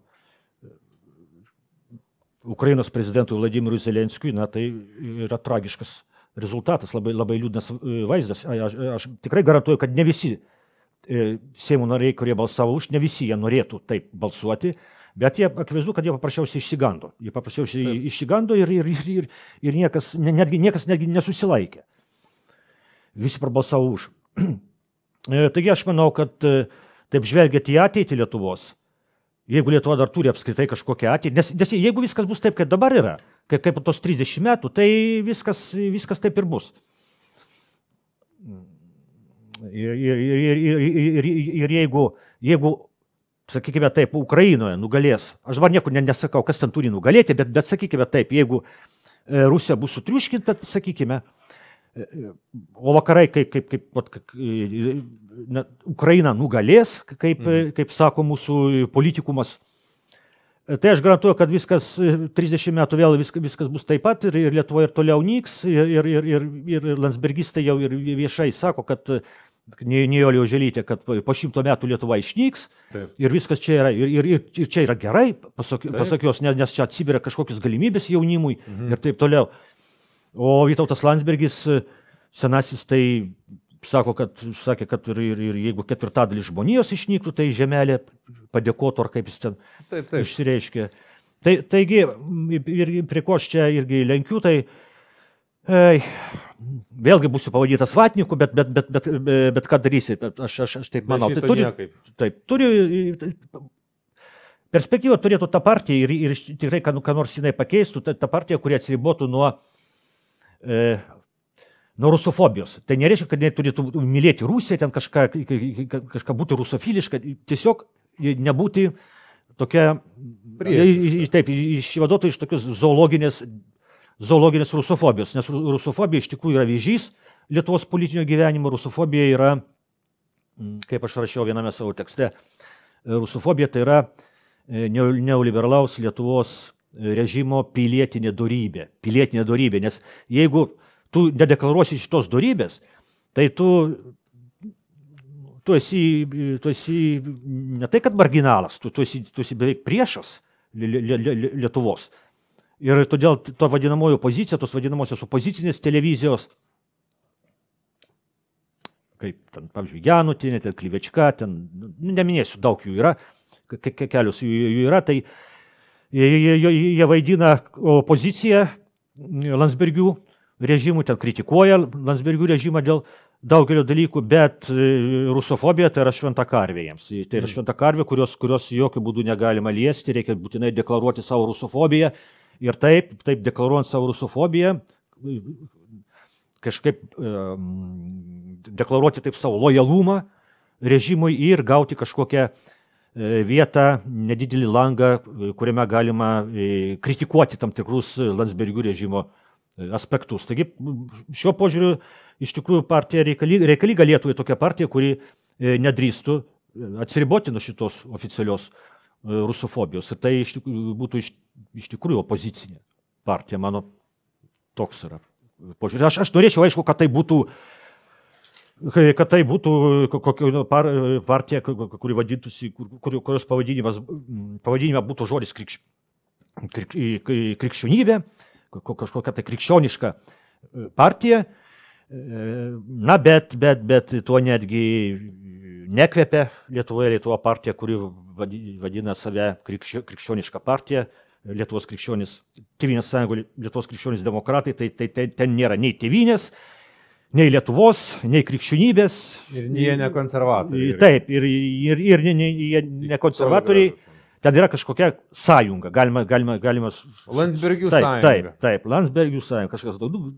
Ukrainos prezidentui Vladimirui Zelenskiui, tai yra tragiškas rezultatas, labai liūdnas vaizdas. Aš tikrai garantuoju, kad ne visi Seimo nariai, kurie balsavo už, ne visi jie norėtų taip balsuoti, bet jie akivaizdu, kad jie paprasčiausiai išsigando. Jie paprasčiausiai išsigando ir niekas netgi nesusilaikė. Visi prabalsavo už. Taigi aš manau, kad taip žvelgiant į ateitį Lietuvos, jeigu Lietuva dar turi apskritai kažkokią ateitį, nes jeigu viskas bus taip, kaip dabar yra, kaip tos 30 metų, tai viskas taip ir bus. Ir jeigu, sakykime taip, Ukrainoje nugalės, aš dabar niekur nesakau, kas ten turi nugalėti, bet sakykime taip, jeigu Rusija bus sutriuškinta, sakykime, o vakarai, kaip Ukraina nugalės, kaip sako mūsų politikumas, tai aš garantuoju, kad viskas 30 metų vėl viskas bus taip pat ir Lietuva ir toliau nyks ir landsbergistai jau ir viešai sako, kad Nijolė Oželytė, kad po 100 metų Lietuva išnyks. Taip. Ir viskas čia yra, ir čia yra gerai, pasak jos, nes čia atsiveria kažkokios galimybės jaunimui ir taip toliau. O Vytautas Landsbergis, senasis, tai sakė, kad ir jeigu 1/4 žmonijos išnyktų, tai žemelė padėkotų, ar kaip jis ten išsireiškė. Taigi, ir prie ko aš čia irgi lenkiu, tai vėlgi būsiu pavadintas vatniku, bet ką darysi, aš taip manau. Perspektyva turėtų ta partija ir tikrai, ką nors jinai pakeistų, ta partija, kuri atsiribotų nuo rusofobijos. Tai nereiškia, kad jinai turėtų mylėti Rusiją, ten kažką būti rusofiliška, tiesiog nebūti tokia, taip, išvaduotų iš tokios zoologinės rusofobijos, nes rusofobija iš tikrųjų yra vėžys Lietuvos politinio gyvenimo, rusofobija yra, kaip aš rašiau viename savo tekste, rusofobija tai yra neoliberalaus Lietuvos režimo pilietinė dorybė, nes jeigu tu nedeklaruosi šitos dorybės, tai tu esi ne tai, kad marginalas, tu esi beveik priešas Lietuvos. Ir todėl to vadinamoji opozicija, tos vadinamosios opozicinės televizijos, kaip ten, pavyzdžiui, Janutinė, ten Klyvečka, ten, neminėsiu, daug jų yra, kelios jų yra, tai jie vaidina opoziciją Landsbergių režimų, ten kritikuoja Landsbergių režimą dėl daugelio dalykų, bet rusofobija tai yra šventa karvė jiems. Tai yra šventa karvė, kurios jokių būdų negalima liesti, reikia būtinai deklaruoti savo rusofobiją. Ir taip deklaruojant savo rusofobiją, kažkaip deklaruoti taip savo lojalumą režimui ir gauti kažkokią vietą, nedidelį langą, kuriame galima kritikuoti tam tikrus Landsbergių režimo aspektus. Taigi šiuo požiūriu iš tikrųjų partija reikalinga Lietuvai tokia partija, kuri nedrįstų atsiriboti nuo šitos oficialios rusofobijos. Ir tai būtų iš tikrųjų opozicinė partija, mano toks yra požiūrės. Aš norėčiau, aišku, kad tai būtų kokia partija, kuri vadintųsi, kurios pavadinime būtų žodis krikščionybė, kažkokia tai krikščioniška partija, bet tuo netgi nekvepia Lietuva partija, kuri vadina save krikščionišką partiją, Lietuvos krikščionys, Tėvynės sąjunga, Lietuvos krikščionys demokratai, tai ten nėra nei tėvynės, nei Lietuvos, nei krikščionybės.
Ir jie ne konservatoriai.
Taip, ir jie ne konservatoriai. ten yra kažkokia sąjunga, galima...
Landsbergių sąjunga.
Taip, Landsbergių sąjunga, kažkas,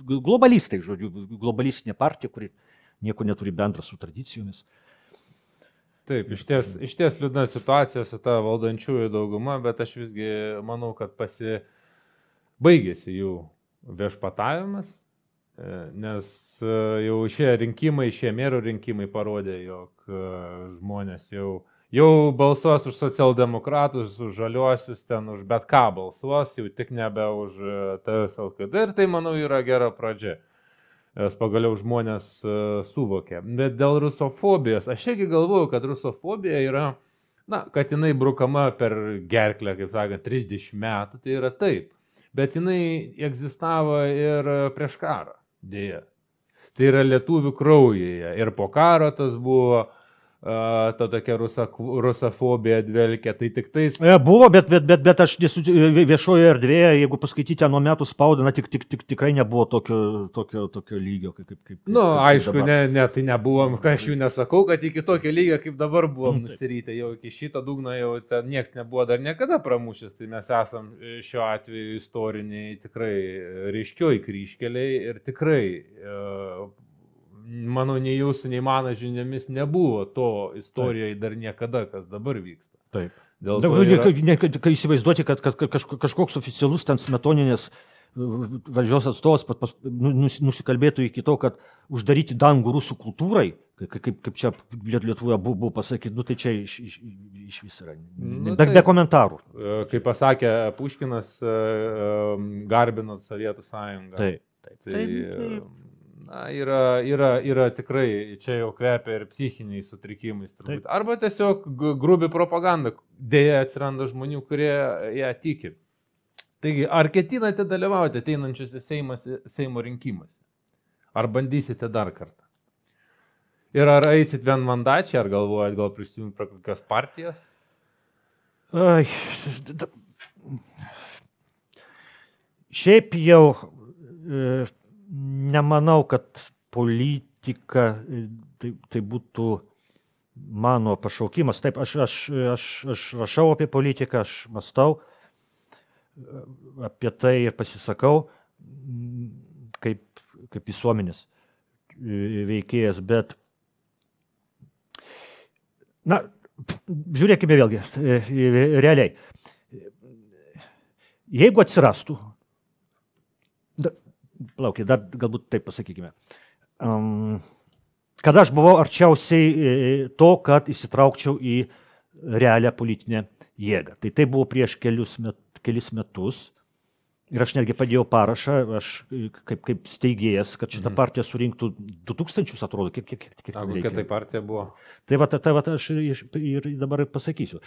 globalistai, žodžiu, globalistinė partija, kuri nieko neturi bendra su tradicijomis.
Taip, iš ties liūdna situacija su ta valdančiųjų dauguma, bet aš visgi manau, kad baigėsi jų viešpatavimas, nes jau šie merų rinkimai parodė, jog žmonės jau balsuos už socialdemokratus, už žaliuosius, ten už bet ką balsuos, jau tik nebe už TS LKD ir tai, manau, yra gera pradžia. Pagaliau žmonės suvokė. Bet dėl rusofobijos, aš irgi galvoju, kad rusofobija yra, kad jinai brukama per gerklę, kaip sakant, 30 metų, tai yra taip. Bet jinai egzistavo ir prieš karą, dėja. Tai yra lietuvių kraujyje. Ir po karo tas buvo, ta tokia rusofobija dvelkia, tai tik tais...
Buvo, bet aš viešoje erdvėje, jeigu paskaityti nuo metų spaudą, tikrai nebuvo tokio lygio.
Aišku, tai nebuvom, ką aš jų nesakau, kad iki tokio lygio, kaip dabar buvom nusirytę, jau iki šito dugno jau ten nieks nebuvo dar niekada pramušęs, tai mes esam šiuo atveju istoriniai tikrai ryškioj kryžkeliai ir tikrai... Manau, nei jūsų, nei mano žiniomis nebuvo to istorijoje dar niekada, kas dabar vyksta.
Taip.
Kai
įsivaizduoti, kad kažkoks oficialus ten smetoninės valdžios atstovas nusikalbėtų iki to, kad uždaryti dangų rusų kultūrai, kaip čia Lietuvoje buvo pasakyti, tai čia iš vis yra. Be komentarų.
Kaip pasakė Puškinas, garbinot Sovietų sąjungą.
Taip.
Yra tikrai, čia jau kvepia ir psichiniais sutrikimais turbūt. Arba tiesiog grubi propaganda, dėja atsiranda žmonių, kurie ją tiki. Taigi, ar ketinate dalyvauti ateinančiuose Seimo rinkimuose? Ar bandysite dar kartą? Ir ar eisit vienmandačiai, ar galvojat gal prisijungti prie kokios partijos?
Šiaip jau... Nemanau, kad politika tai būtų mano pašaukimas. Taip, aš rašau apie politiką, aš mąstau apie tai ir pasisakau kaip visuomenės veikėjas, bet žiūrėkime vėlgi, realiai. Jeigu atsirastų, Plaukė, dar galbūt taip pasakykime. Kada aš buvau arčiausiai to, kad įsitraukčiau į realią politinę jėgą. Tai buvo prieš kelis metus. Ir aš netgi padėjau parašą, aš kaip steigėjas, kad šitą partiją surinktų 2000, atrodo, kiek
kokia tai partija buvo?
Tai aš ir dabar pasakysiu.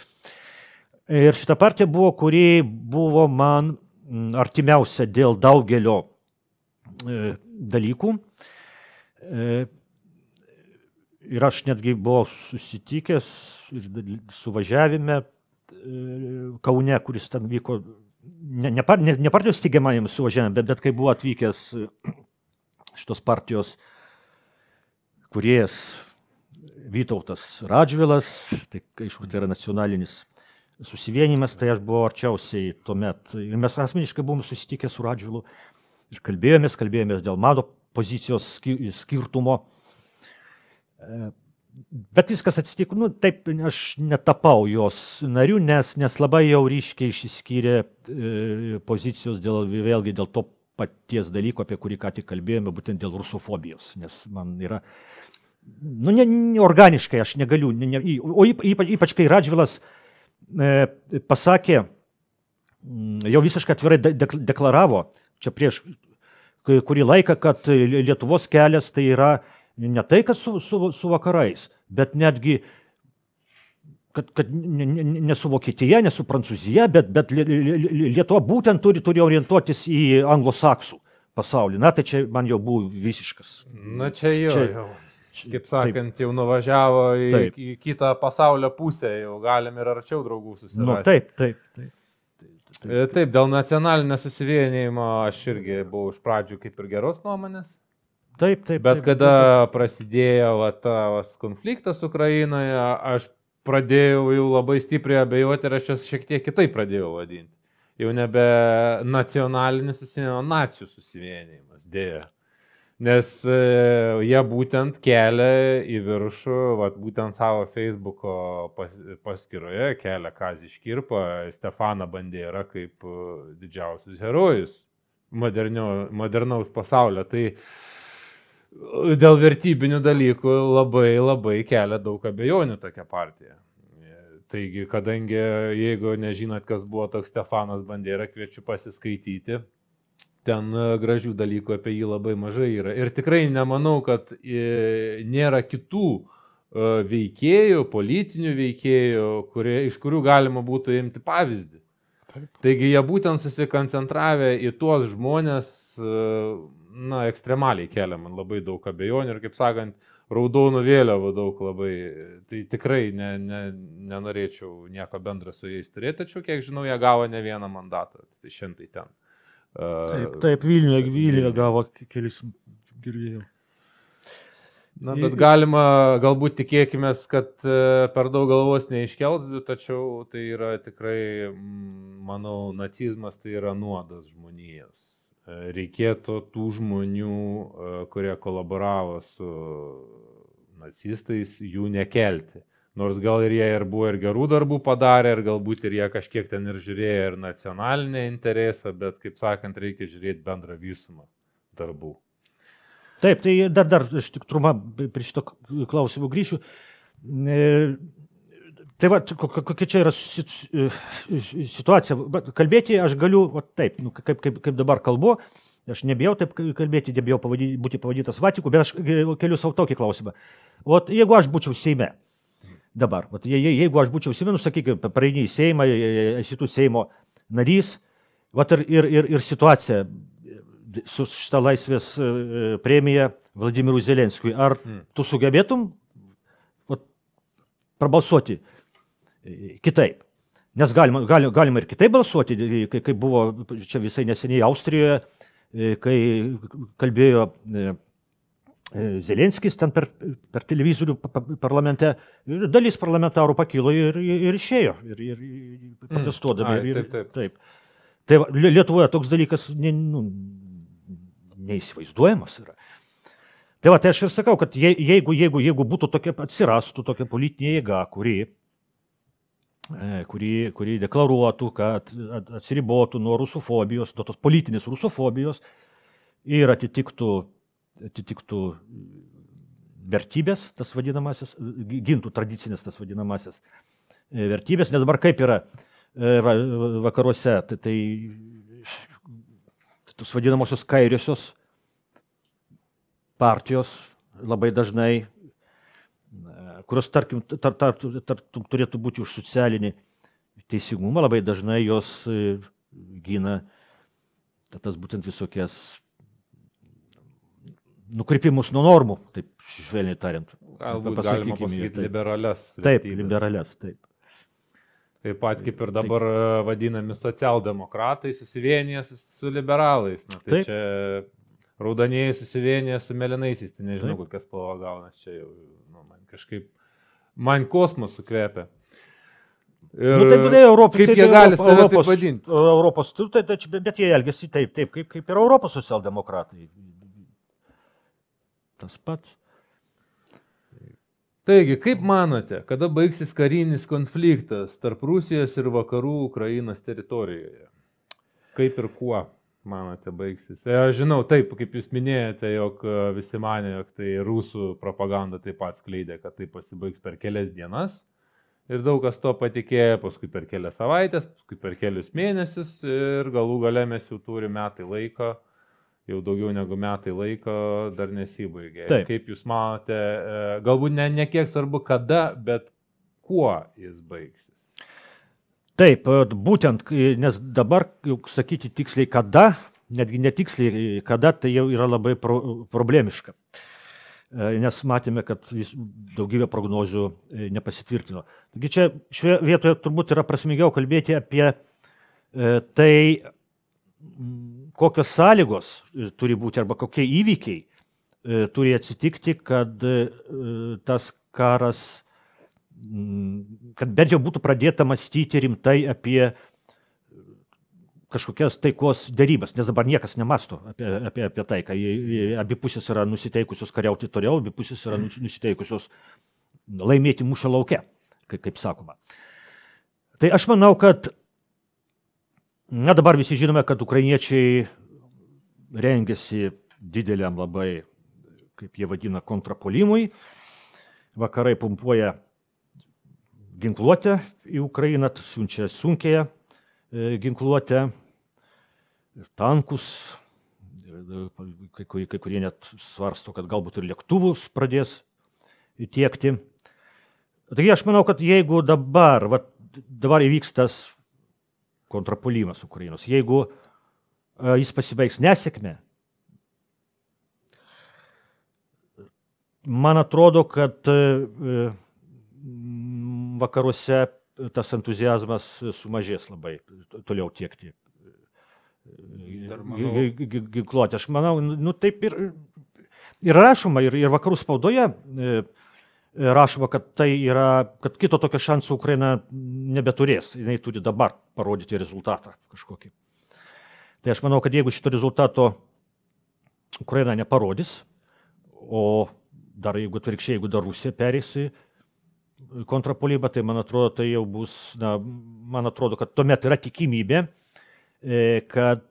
Ir šita partija buvo, kuri buvo man artimiausia dėl daugelio dalykų. Ir aš netgi buvau susitikęs ir suvažiavime Kaune, kuris ten vyko, ne partijos steigiamajam suvažiavime, bet kai buvo atvykęs šitos partijos kūrėjas Vytautas Radžvilas, tai aišku, tai yra nacionalinis susivienimas, tai aš buvau arčiausiai tuomet. Ir mes asmeniškai buvom susitikę su Radžvilu ir kalbėjomės dėl mano pozicijos skirtumo. Bet viskas atsitiko, taip aš netapau jos nariu, nes labai jau ryškiai išsiskyrė pozicijos vėlgi dėl to paties dalyko, apie kurį ką tik kalbėjome, būtent dėl rusofobijos, nes man yra, organiškai aš negaliu, o ypač kai Radžvilas pasakė, jau visiškai atvirai deklaravo, čia prieš kurį laiką, kad Lietuvos kelias tai yra ne tai, kad su vakarais, bet netgi, kad ne su Vokietija, ne su Prancūzija, bet Lietuva būtent turi orientuotis į anglosaksų pasaulį. Tai čia man jau buvo visiškas.
Čia jau. Kaip sakant, jau nuvažiavo į kitą pasaulio pusę, jau galim ir arčiau draugų susirasti. Taip, dėl nacionalinio susivienijimo aš irgi buvau iš pradžių kaip ir geros nuomonės.
Taip.
Bet kada prasidėjo tas konfliktas Ukrainoje, aš pradėjau jau labai stipriai abejoti ir aš jas šiek tiek kitaip pradėjau vadinti. Jau nebe nacionalinis susivienimas, nacijų susivienimas, dėja. Nes jie būtent kelia į viršų, būtent savo Facebooko paskyroje, kelia Kazį Škirpą, Stefaną Banderą kaip didžiausius herojus modernaus pasaulio. Tai dėl vertybinių dalykų labai kelia daug abejonių tokia partija. Taigi, kadangi jeigu nežinot, kas buvo toks Stefanas Bandera, kviečiu pasiskaityti. Ten gražių dalykų apie jį labai mažai yra. Ir tikrai nemanau, kad nėra kitų veikėjų, politinių veikėjų, iš kurių galima būtų imti pavyzdį. Taigi jie būtent susikoncentravę į tuos žmonės, ekstremaliai kelia man labai daug abejonių ir, kaip sakant, raudonų vėliavų daug labai. Tai tikrai nenorėčiau nieko bendra su jais turėti, tačiau, kiek žinau, jie gavo ne vieną mandatą. Tai šiandien ten.
Taip, Vilniuje gavo kelis, girdėjau.
Bet galima, galbūt tikėkimės, kad per daug galvos neiškels, tačiau tai yra tikrai, manau, nacizmas tai yra nuodas žmonijos. Reikėtų tų žmonių, kurie kolaboravo su nacistais, jų nekelti. Nors gal ir jie ir buvo ir gerų darbų padarę, ir galbūt ir jie kažkiek ten ir žiūrėjo ir nacionalinę interesą, bet, kaip sakant, reikia žiūrėti bendrą visumą darbų.
Taip, tai dar aš tik trumpą prie šito klausimų grįšiu. Tai kokia čia yra situacija. Kalbėti aš galiu taip, kaip dabar kalbu, aš nebijau taip kalbėti, nebijau būti pavadintas Vatiku, bet aš keliu savo tokį klausimą. Jeigu aš būčiau Seime dabar, jeigu aš būčiau Seime, sakykime, praeini į Seimą, esi tu Seimo narys, ir situacija su šitą laisvės premiją Vladimirui Zelenskiui, ar tu sugebėtum prabalsuoti kitaip? Nes galima ir kitaip balsuoti, kaip buvo čia visai neseniai Austrijoje, kai kalbėjo Zelenskis ten per televizorių parlamente, dalis parlamentarų pakilo ir išėjo, ir protestuodami. Taip. Tai Lietuvoje toks dalykas neįsivaizduojamas yra. Tai tai aš ir sakau, kad jeigu būtų atsirastų tokia politinė jėga, kuri deklaruotų, kad atsiribotų nuo rusofobijos, nuo tos politinės rusofobijos ir atitiktų vertybės, tas vadinamasis, gintų tradicinės tas vadinamasis vertybės, nes dabar kaip yra vakaruose, tai tos vadinamosios kairiosios partijos labai dažnai, kurios, tarkim, turėtų būti už socialinį teisingumą, labai dažnai jos gina tas būtent visokias nukrypimus nuo normų, taip švelniai tariant.
Galbūt galima pasakyti liberales.
Taip, liberales, taip.
Taip pat kaip ir dabar vadinami socialdemokratai susivienija su liberalais. Tai čia raudonieji susivienija su melinaisiais, tai nežinau, kokias spalva gaunas čia jau, man kosmosų kvepia. Kaip jie gali save taip vadinti?
Bet jie elgiasi taip, kaip ir Europos socialdemokratai. Tas pats.
Taigi, kaip manote, kada baigsis karinis konfliktas tarp Rusijos ir vakarų Ukrainos teritorijoje? Kaip ir kuo, manote, baigsis? Aš žinau, taip, kaip jūs minėjote, jog visi manė, jog tai rusų propaganda taip pat skleidė, kad tai pasibaigs per kelias dienas. Ir daug kas to patikėjo, paskui per kelias savaitės, paskui per kelius mėnesius ir galų gale mes jau turime metai laiko. Jau daugiau negu metai laiko dar nesibaigė.
Taip.
Kaip jūs manote, galbūt ne kiek svarbu kada, bet kuo jis baigsis?
Taip, būtent, nes dabar jau sakyti tiksliai kada, netgi netiksliai kada, tai jau yra labai problemiška. Nes matėme, kad daugybė prognozių nepasitvirtino. Taigi čia šioje vietoje turbūt yra prasmingiau kalbėti apie tai, kokios sąlygos turi būti arba kokie įvykiai turi atsitikti, kad tas karas kad bent jau būtų pradėta mąstyti rimtai apie kažkokias taikos dėrybas, nes dabar niekas nemasto apie taiką. Abi pusės yra nusiteikusios kariauti toliau, abi pusės yra nusiteikusios laimėti mūšio lauke, kaip sakoma. Tai aš manau, kad dabar visi žinome, kad ukrainiečiai rengiasi dideliam labai, kaip jie vadina, kontrapuolimui. Vakarai pumpuoja ginkluotę į Ukrainą, siunčia sunkiąją ginkluotę, tankus, kai kurie net svarsto, kad galbūt ir lėktuvus pradės tiekti. Taigi aš manau, kad jeigu dabar įvyks tas kontrapuolimas Ukrainos, jeigu jis pasibaigs nesėkme, man atrodo, kad vakaruose tas entuziazmas sumažės labai toliau tiekti ginkluotę. Aš manau, taip ir rašoma, ir vakarų spaudoje rašoma, kad kad kito tokio šansų Ukraina nebeturės. Jinai turi dabar parodyti rezultatą kažkokį. Tai aš manau, kad jeigu šito rezultato Ukraina neparodys, o dar jeigu atvirkščiai, jeigu dar Rusija perės į kontrapuolimą, tai man atrodo, tai jau bus, man atrodo, kad tuomet yra tikimybė, kad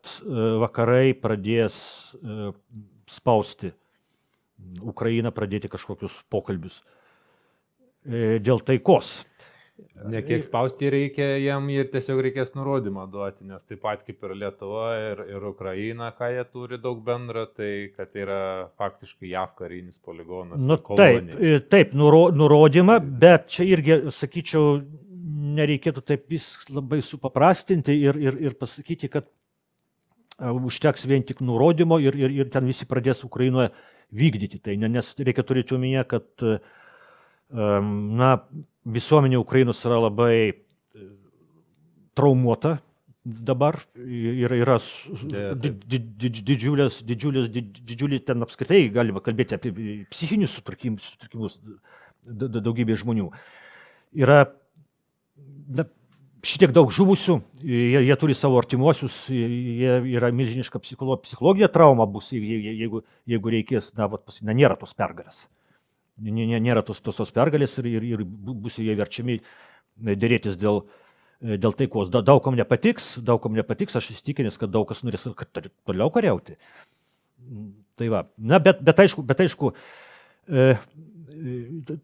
vakarai pradės spausti Ukrainą, pradėti kažkokius pokalbius dėl taikos.
Ne kiek spausti reikia jam ir tiesiog reikės nurodymą duoti, nes taip pat kaip ir Lietuva ir Ukraina, ką jie turi daug bendro, tai kad yra faktiškai JAV karinis poligonas.
Taip, nurodymą, bet čia irgi, sakyčiau, nereikėtų taip vis labai supaprastinti ir pasakyti, kad užteks vien tik nurodymo ir ten visi pradės Ukrainoje vykdyti. Tai, nes reikia turėti omenyje, kad visuomenė Ukrainos yra labai traumuota dabar ir yra didžiulį ten apskritai galima kalbėti apie psichinius sutrikimus daugybė žmonių. Yra šitiek daug žuvusių, jie turi savo artimuosius, jie yra milžiniška psichologinė trauma bus, jeigu reikės, nėra tos pergalės. Nėra tos pergalės ir bus jie verčiami dėrėtis dėl taikos. Daug kam nepatiks, aš įsitikinęs, kad daug kas norės toliau kariauti. Tai va. Bet aišku,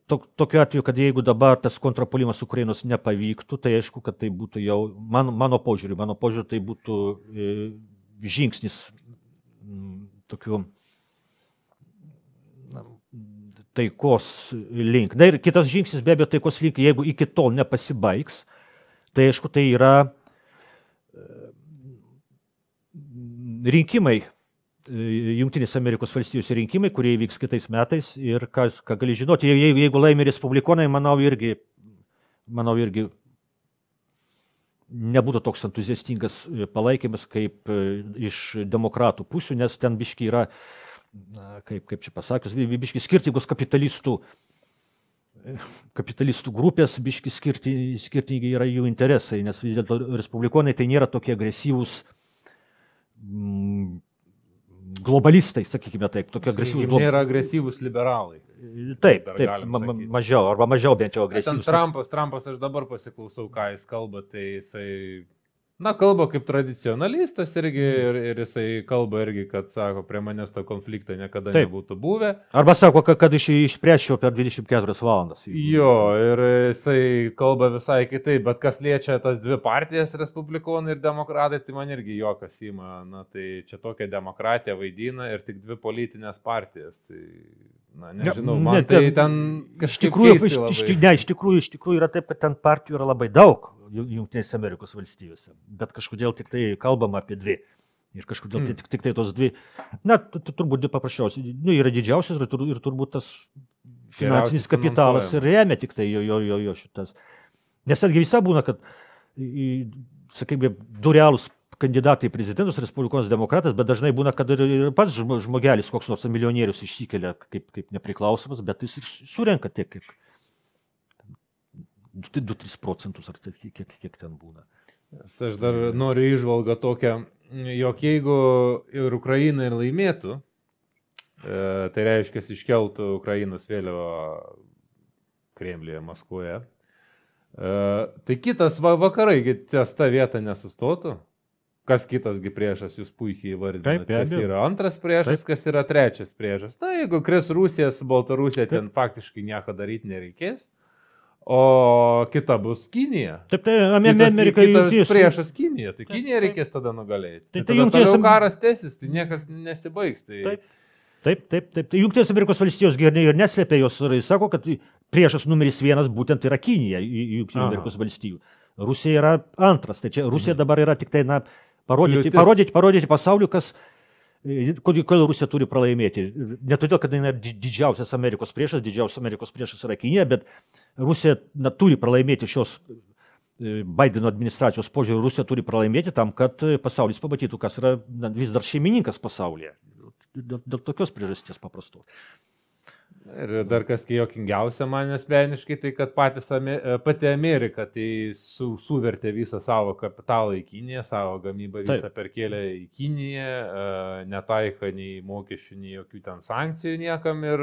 tokiu atveju, kad jeigu dabar tas kontrapuolimas Ukrainos nepavyktų, tai aišku, kad tai būtų jau, mano požiūriu, tai būtų žingsnis tokiu taikos link. Ir kitas žingsnis be abejo taikos link, jeigu iki tol nepasibaigs, tai aišku, tai yra rinkimai, Jungtinės Amerikos valstijos rinkimai, kurie įvyks kitais metais ir ką gali žinoti, jeigu laimi respublikonai, manau irgi nebūtų toks entuziastingas palaikymas kaip iš demokratų pusių, nes ten biški yra, kaip čia pasakius, biški skirtingos kapitalistų grupės, biški skirtingi yra jų interesai, nes vis dėlto respublikonai tai nėra tokie agresyvūs globalistai, sakykime taip, tokie agresyvūs.
Nėra agresyvūs liberalai.
Taip, mažiau bent jau agresyvūs.
Trumpas, aš dabar pasiklausau, ką jis kalba, tai jisai, kalba kaip tradicionalistas irgi ir jisai kalba irgi, kad sako, prie manęs to konflikto niekada nebūtų buvę. Arba
sako, kad išspręsčiau per 24 valandas.
Jo, ir jisai kalba visai kitaip, bet kas liečia tas dvi partijas, respublikonai ir demokratai, tai man irgi juokas ima, tai čia tokia demokratija vaidina ir tik dvi politinės partijas. Tai, nežinau, man tai ten kažkaip
iš tikrųjų yra taip, kad ten partijų yra labai daug. Jungtinės Amerikos valstijose, bet kažkodėl tik tai kalbama apie dvi. Ir kažkodėl tik tai tos dvi, turbūt paprasčiausiai, yra didžiausias ir turbūt tas finansinis kapitalas ir remia tik tai jo šitas. Nes netgi visa būna, kad, sakykime, du realūs kandidatai į prezidentus, respublikonas demokratas, bet dažnai būna, kad ir pats žmogelis, koks nors milijonierius išsikelia kaip nepriklausomas, bet jis surenka tiek, 2-3 procentus, ar kiek ten būna.
Aš dar noriu įžvalgą tokią, jog jeigu ir Ukraina ir laimėtų, tai reiškia, iškeltų Ukrainos vėliavą Kremliuje, Maskvoje, tai kitas vakarai ties tą vietą nesustotų. Kas kitasgi priešas, jūs puikiai įvardinate, kas yra antras priešas, kas yra trečias priešas. Na, jeigu kris Rusija su Baltarusija, ten faktiškai nieko daryti nereikės. O kita bus Kinija.
Taip, tai Amerika
kitas priešas Kinija, tai Kinija reikės tada nugalėti. Tai tada toliau karas tęsis, tai niekas nesibaigs. Tai...
Taip. Tai Jungtinės Amerikos valstijos ir neslėpė, jos sako, kad priešas numeris 1 būtent yra Kinija Jungtinių Amerikos valstijų. Rusija yra antras, tai čia Rusija dabar yra tik tai, parodyti pasauliu, kodėl Rusija turi pralaimėti. Ne todėl, kad yra didžiausias Amerikos priešas yra Kinija, bet Rusija turi pralaimėti šios Baideno administracijos požiūrį. Rusija turi pralaimėti tam, kad pasaulis pamatytų, kas yra vis dar šeimininkas pasaulyje. Dėl tokios priežasties paprastos.
Ir dar kas juokingiausia man asmeniškai, tai kad pati Amerika tai suvertė visą savo kapitalą į Kiniją, savo gamybą visą perkėlė į Kiniją, netaiko nei mokesčių, nei jokių ten sankcijų niekam. Ir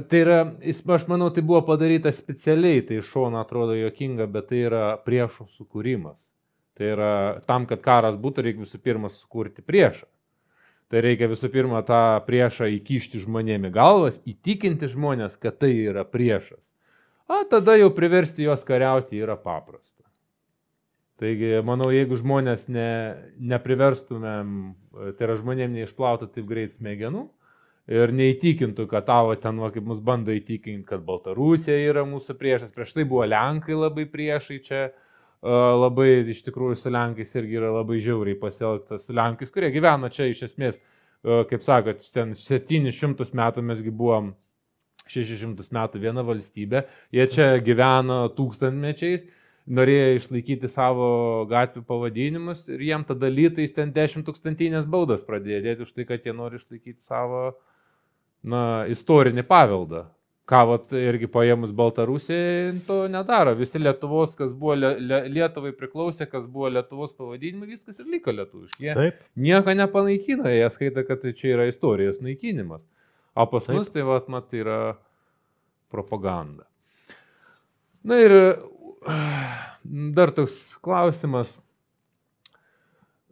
tai yra, aš manau, tai buvo padaryta specialiai, tai iš šono atrodo juokinga, bet tai yra priešo sukūrimas. Tai yra tam, kad karas būtų, reikia visų pirma sukurti priešą. Tai reikia visų pirma tą priešą įkišti žmonėmi galvas, įtikinti žmonės, kad tai yra priešas. O tada jau priversti juos kariauti yra paprasta. Taigi, manau, jeigu žmonės nepriverstumėm, tai yra žmonėm neišplautų taip greit smegenų ir neįtikintų, kad tavo ten, kaip mus bando įtikinti, kad Baltarusija yra mūsų priešas. Prieš tai buvo Lenkai labai priešai čia. Labai iš tikrųjų su Lenkais irgi yra labai žiauriai pasielgtas. Su Lenkais, kurie gyvena čia iš esmės, kaip sakot, ten 700 metų mesgi buvom 600 metų viena valstybė, jie čia gyveno tūkstantmečiais, norėjo išlaikyti savo gatvių pavadinimus ir jiem tada litais ten 10 000 baudas pradėjo dėti už tai, kad jie nori išlaikyti savo istorinį paveldą. Ką irgi paėmus Baltarusijai, to nedaro. Visi Lietuvos, kas buvo Lietuvai priklausė, kas buvo Lietuvos pavadinimai, viskas ir liko lietuviški. Jie nieko nepanaikino, jie skaita, kad čia yra istorijos naikinimas. O pas mus tai yra propaganda. Na ir dar toks klausimas.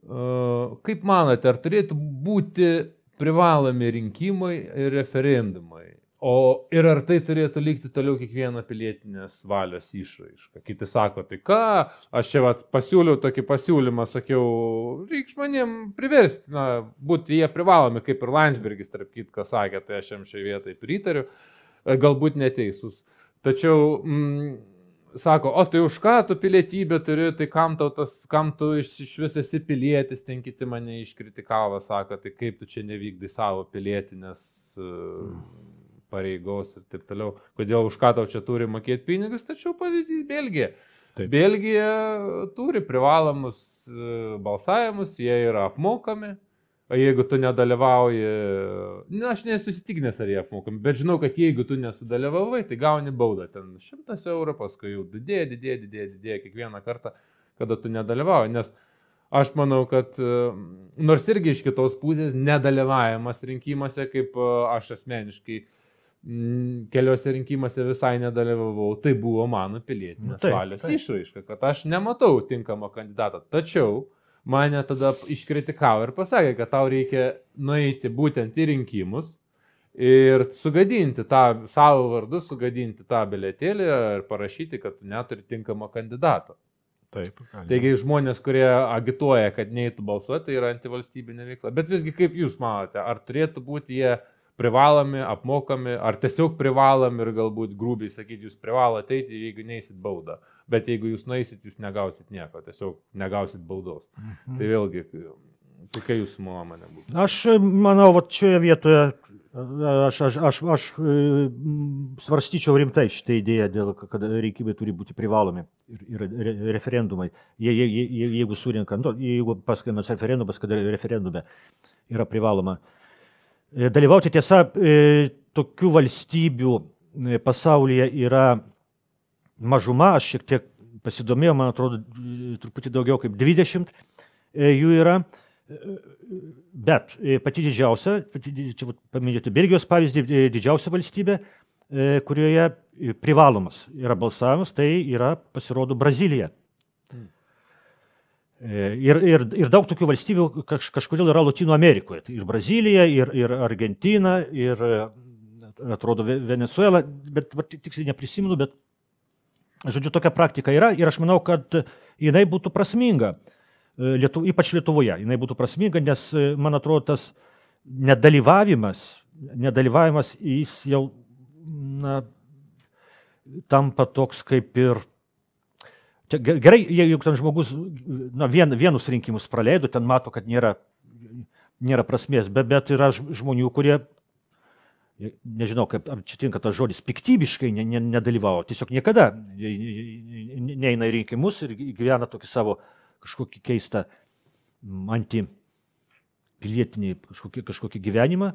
Kaip manote, ar turėtų būti privalomi rinkimai ir referendumai? Ir ar tai turėtų likti toliau kiekvieno pilietinės valios išraiška? Kiti sako, tai ką, aš čia pasiūliau tokį pasiūlymą, sakiau, reikia žmonėm priversti, būti jie privalomi, kaip ir Landsbergis, tarp kitką sakė, tai aš jam šioje vietoje pritariu, galbūt neteisus. Tačiau, sako, o tai už ką tu pilietybę turi, tai kam tu iš vis esi pilietis, ten kiti mane iškritikavo, sako, tai kaip tu čia nevykdai savo pilietinės pareigos ir taip toliau. Kodėl už ką tau čia turi mokėti pinigus, tačiau pavyzdys Belgija. Taip. Belgija turi privalomus balsavimus, jie yra apmokami, o jeigu tu nedalyvauji, aš nesusitikinęs ar jie apmokami, bet žinau, kad jeigu tu nesudalyvavai, tai gauni baudą ten 100 eurų, paskui jau didėja kiekvieną kartą, kada tu nedalyvauji, nes aš manau, kad nors irgi iš kitos pusės nedalyvavimas rinkimuose, kaip aš asmeniškai keliuose rinkimuose visai nedalyvavau, tai buvo mano pilietinės valios išraiška, kad aš nematau tinkamo kandidato. Tačiau mane tada iškritikavo ir pasakė, kad tau reikia nueiti būtent į rinkimus ir sugadinti tą savo vardu, sugadinti tą biletėlį ir parašyti, kad tu neturi tinkamo kandidato.
Taip.
Taigi žmonės, kurie agituoja, kad neįtų balsuoti, tai yra antivalstybinė veikla. Bet visgi, kaip jūs manote, ar turėtų būti jie privalomi, apmokami, ar tiesiog privalomi ir galbūt grubiai sakyti, jūs privalote eiti, jeigu neįsit baudą. Bet jeigu jūs nueisit, jūs negausit nieko, tiesiog negausit baudos. Tai vėlgi, kokia jūsų nuomonė būtų?
Aš manau, šioje vietoje aš svarstyčiau rimtai šitą idėją, kad rinkimai turi būti privalomi ir referendumai. Jeigu surinkant, jeigu paskaimas referendumas, kad referendume yra privaloma dalyvauti. Tiesa, tokių valstybių pasaulyje yra mažuma, aš šiek tiek pasidomėjau, man atrodo, truputį daugiau kaip 20 jų yra, bet pati didžiausia, čia paminėti Belgijos pavyzdį, didžiausia valstybė, kurioje privalomas yra balsavimas, tai yra, pasirodo, Brazilija. Ir daug tokių valstybių kažkodėl yra Lotynų Amerikoje. Tai ir Brazilija, ir Argentina, ir atrodo Venezuela, bet tiksliai neprisimenu, bet žodžiu, tokia praktika yra ir aš manau, kad jinai būtų prasminga, ypač Lietuvoje, jinai būtų prasminga, nes man atrodo tas nedalyvavimas, jis jau tampa toks kaip ir gerai, jeigu ten žmogus vienus rinkimus praleido, ten mato, kad nėra prasmės, bet yra žmonių, kurie, nežinau, kaip čia tinka tas žodis, piktybiškai nedalyvavo, tiesiog niekada neina į rinkimus ir gyvena tokį savo kažkokį keistą antipilietinį kažkokį gyvenimą.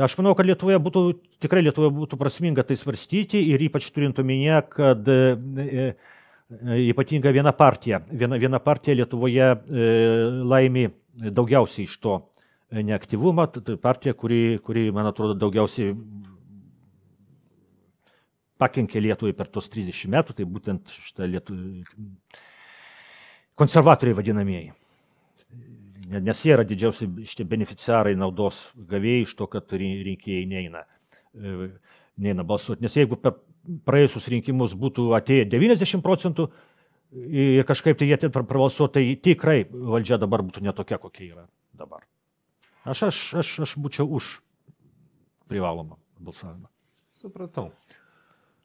Aš manau, kad Lietuvoje būtų prasminga tai svarstyti ir ypač turint omenyje, kad ypatinga viena partija Lietuvoje laimi daugiausiai iš to neaktyvumą, tai partija, kuri, man atrodo, daugiausiai pakenkė Lietuvai per tos 30 metų, tai būtent šitą konservatoriai vadinamieji. Nes jie yra didžiausi šitie beneficiarai, naudos gavėjai iš to, kad rinkėjai neina balsuoti. Nes jeigu per praėjusius rinkimus būtų atėję 90% ir kažkaip tai jie prabalsuotų, tai tikrai valdžia dabar būtų netokia, kokia yra dabar. Aš būčiau už privalomą balsavimą.
Supratau.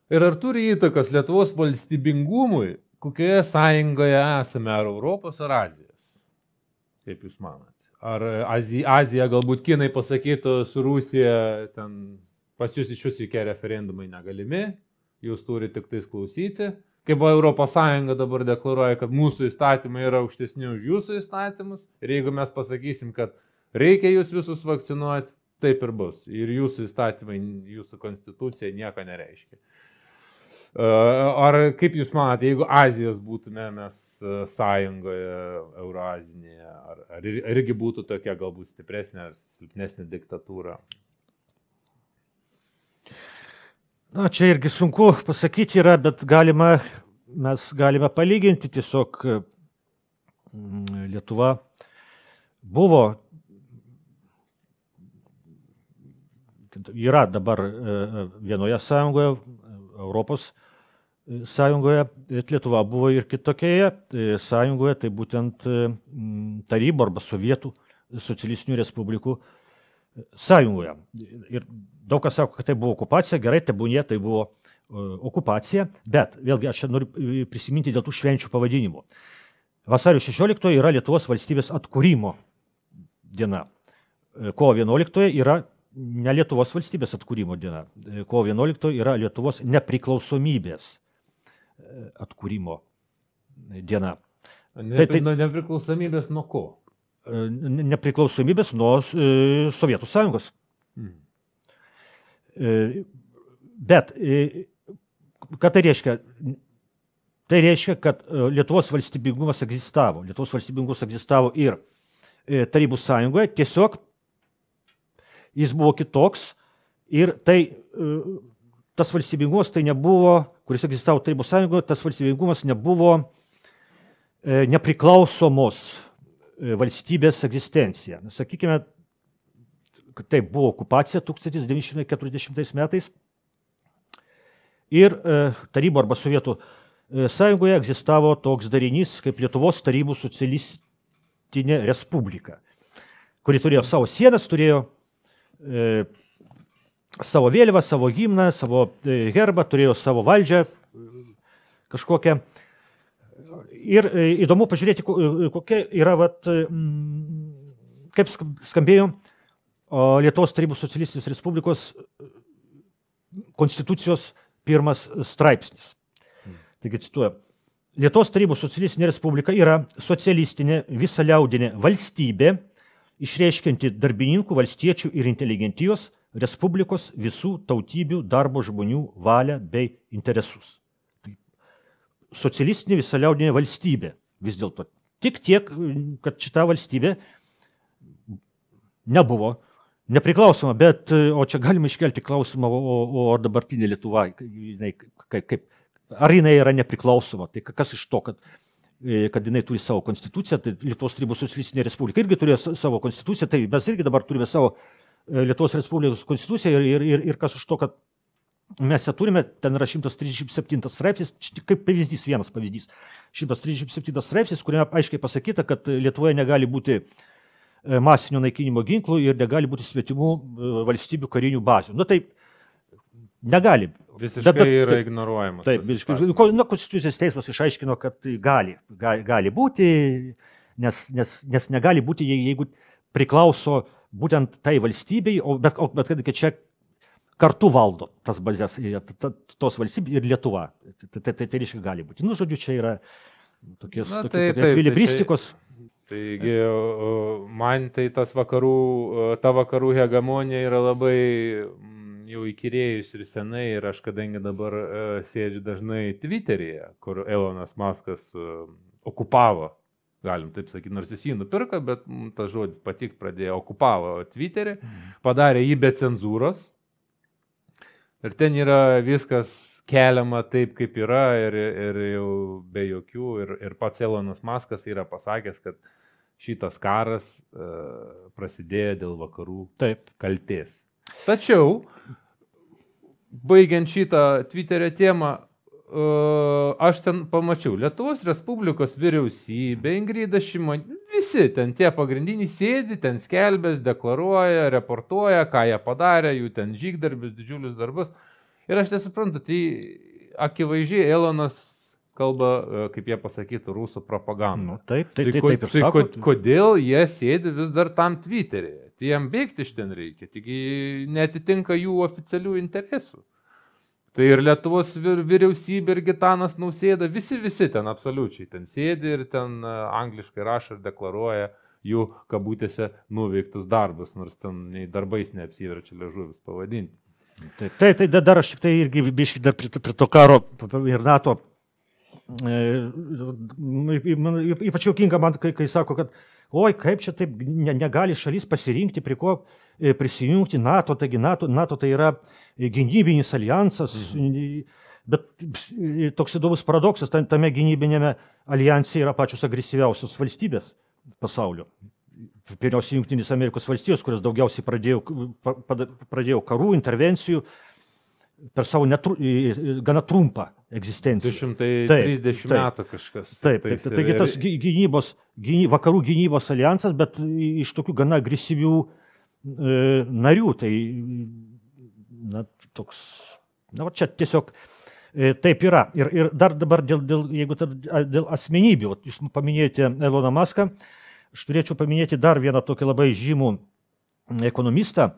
Ir ar turi įtakas Lietuvos valstybingumui, kokioje sąjungoje esame, ar Europos, ar Azijos? Kaip jūs manate? Ar Azija, galbūt kinai pasakytų su Rusija, ten pas jūs iš jūsų jokie referendumai negalimi, jūs turite tik tais klausyti. Kaip Europos Sąjunga dabar deklaruoja, kad mūsų įstatymai yra aukštesni už jūsų įstatymus. Ir jeigu mes pasakysim, kad reikia jūs visus vakcinuoti, taip ir bus. Ir jūsų įstatymai, jūsų konstitucija nieko nereiškia. Ar kaip jūs manote, jeigu Azijos būtume mes sąjungoje, euroazinėje, ar irgi būtų tokia galbūt stipresnė ar silpnesnė diktatūra?
Na, čia irgi sunku pasakyti yra, bet mes galime palyginti tiesiog Lietuva yra dabar vienoje sąjungoje, Europos sąjungoje, bet Lietuva buvo ir kitokioje sąjungoje, tai būtent Tarybų arba Sovietų socialistinių respublikų sąjungoje. Ir daug kas sako, kad tai buvo okupacija, gerai, tebūnie tai buvo okupacija, bet vėlgi aš noriu prisiminti dėl tų švenčių pavadinimų. Vasario 16 yra Lietuvos valstybės atkūrimo diena. Kovo 11 yra ne Lietuvos valstybės atkūrimo diena. Kovo 11 yra Lietuvos nepriklausomybės atkūrimo diena.
Nepriklausomybės nuo ko?
Nepriklausomybės nuo Sovietų sąjungos. Bet, ką tai reiškia? Tai reiškia, kad Lietuvos valstybingumas egzistavo. Lietuvos valstybingumas egzistavo ir Tarybų sąjungoje, tiesiog jis buvo kitoks ir tas valstybingumas tai nebuvo, kuris egzistavo Tarybų sąjungoje, tas valstybingumas nebuvo nepriklausomos valstybės egzistencija. Sakykime, kad tai buvo okupacija 1940 metais ir Tarybų arba Sovietų sąjungoje egzistavo toks darinys kaip Lietuvos Tarybų socialistinė respublika, kuri turėjo savo sienas, turėjo savo vėliavą, savo himną, savo herbą, turėjo savo valdžią kažkokią. Ir įdomu pažiūrėti, kokia yra, kaip skambėjo Lietuvos Tarybų socialistinės respublikos konstitucijos pirmas straipsnis. Taigi cituoju. Lietuvos Tarybų socialistinė respublika yra socialistinė visaliaudinė valstybė, išreiškianti darbininkų, valstiečių ir inteligentijos respublikos visų tautybių darbo žmonių valią bei interesus. Tai socialistinė visaliaudinė valstybė vis dėlto. Tik tiek, kad šita valstybė nebuvo nepriklausoma, bet, o čia galima iškelti klausimą, o dabartinė Lietuva, ar jinai yra nepriklausoma, tai kas iš to, kad jinai turi savo konstituciją, tai Lietuvos Tarybų socialistinė respublika irgi turėjo savo konstituciją, tai mes irgi dabar turime savo Lietuvos Respublikos konstituciją ir kas iš to, kad mes ją turime, ten yra 137 straipsnis, kaip pavyzdys, vienas pavyzdys, 137 straipsnis, kuriame aiškiai pasakyta, kad Lietuvoje negali būti masinio naikinimo ginklų ir negali būti svetimų valstybių karinių bazių. Nu tai negali.
Visiškai yra ignoruojamas.
Taip, Konstitucijos teismas išaiškino, kad gali būti, nes negali būti, jeigu priklauso būtent tai valstybei, bet kad čia kartu valdo tas bazės, tos valstybės ir Lietuva. Tai reiškia gali būti. Nu, žodžiu, čia yra tokie ekvilibristikos.
Taigi, man tai ta vakarų hegemonija yra labai jau įkyrėjus ir senai, ir aš kadangi dabar sėdžiu dažnai Twitteryje, kur Elonas Muskas okupavo, galim taip sakyti, nors jis jį nupirka, bet tas žodis patikt pradėjo, okupavo Twitterį, padarė jį be cenzūros, ir ten yra viskas keliama taip, kaip yra, ir jau be jokių, ir pats Elonas Muskas yra pasakęs, kad šitas karas prasidėjo dėl vakarų kaltės. Tačiau, baigiant šitą Twitterio temą, aš ten pamačiau Lietuvos Respublikos vyriausybė, Ingrida Šimonytė, visi ten tie pagrindiniai sėdi, ten skelbės, deklaruoja, reportuoja, ką jie padarė, jų ten žygdarbius, didžiulius darbus. Ir aš nesuprantu, tai akivaizdžiai Elonas kalba, kaip jie pasakytų, rusų propagandą.
Taip ir sako.
Kodėl jie sėdi vis dar tam Twitter'e? Tai jam bėgti iš ten reikia, tik netitinka jų oficialių interesų. Tai ir Lietuvos vyriausybė, ir Gitanas Nausėda, visi ten absoliučiai ten sėdi ir ten angliškai rašo ir deklaruoja jų kabutėse nuveiktus darbus, nors ten nei darbais neapsiverčia liežuvis pavadinti.
Tai dar aš tik tai irgi biškai dar prie to karo ir NATO. Ypač juokinga man, kai sako, kad oi, kaip čia taip negali šalis pasirinkti, prie ko prisijungti NATO, taigi NATO tai yra gynybinis alijansas, bet toks įdomus paradoksas, tame gynybinėme alijanse yra pačios agresyviausios valstybės pasaulio. Pirmiausia, Jungtinės Amerikos valstijos, kurios daugiausiai pradėjo karų, intervencijų per savo gana trumpą egzistenciją.
230 metų kažkas.
Taigi tas vakarų gynybos alijansas, bet iš tokių gana agresyvių narių. Tai čia tiesiog taip yra. Ir dar dabar dėl asmenybių, jūs paminėjote Eloną Muską, aš turėčiau paminėti dar vieną tokį labai žymų ekonomistą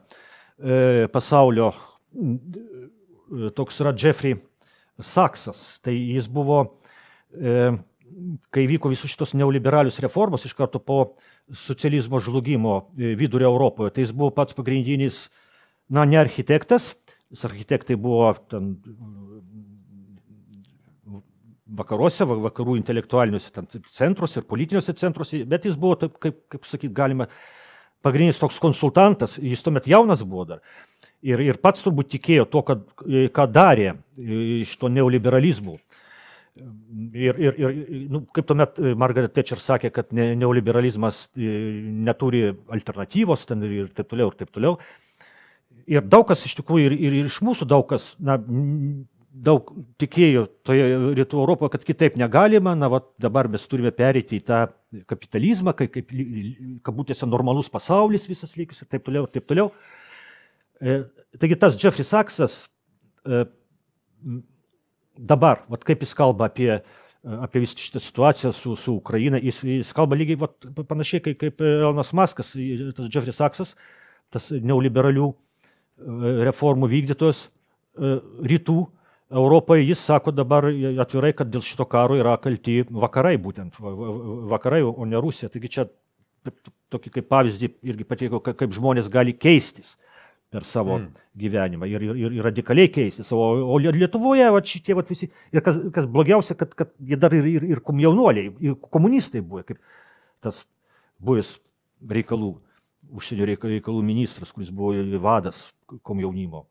pasaulio, toks yra Jeffrey Sachsas. Tai jis buvo, kai vyko visus šitos neoliberalius reformos iš karto po socializmo žlugimo vidurio Europoje, tai jis buvo pats pagrindinis, ne architektas, architektai buvo ten vakaruose, vakarų intelektualiniuose centruose ir politiniuose centruose, bet jis buvo, taip, kaip sakyti, galima, pagrindinis toks konsultantas, jis tuomet jaunas buvo dar. Ir pats turbūt tikėjo to, ką darė iš to neoliberalizmų. Kaip tuomet Margaret Thatcher sakė, kad neoliberalizmas neturi alternatyvos ten ir taip toliau, ir taip toliau. Ir daug kas iš tikrųjų, ir iš mūsų daug kas, daug tikėjo toje Rytų Europoje, kad kitaip negalima, dabar mes turime pereiti į tą kapitalizmą, kaip kabutėse normalus pasaulis visas lygis ir taip toliau, ir taip toliau. Taigi tas Jeffrey Sachsas dabar, kaip jis kalba apie visą šitą situaciją su Ukraina, jis kalba lygiai panašiai kaip Elonas Muskas, tas Jeffrey Sachsas, tas neoliberalių reformų vykdytojas rytų Europoje, jis sako dabar atvirai, kad dėl šito karo yra kalti vakarai, būtent vakarai, o ne Rusija. Taigi čia tokį kaip pavyzdį irgi pateikiau, kaip žmonės gali keistis. per savo gyvenimą ir radikaliai keistis. O Lietuvoje šitie visi, ir kas blogiausia, kad jie dar ir komjaunuoliai, ir komunistai buvo, kaip tas buvęs užsienio reikalų ministras, kuris buvo vadas komjaunimo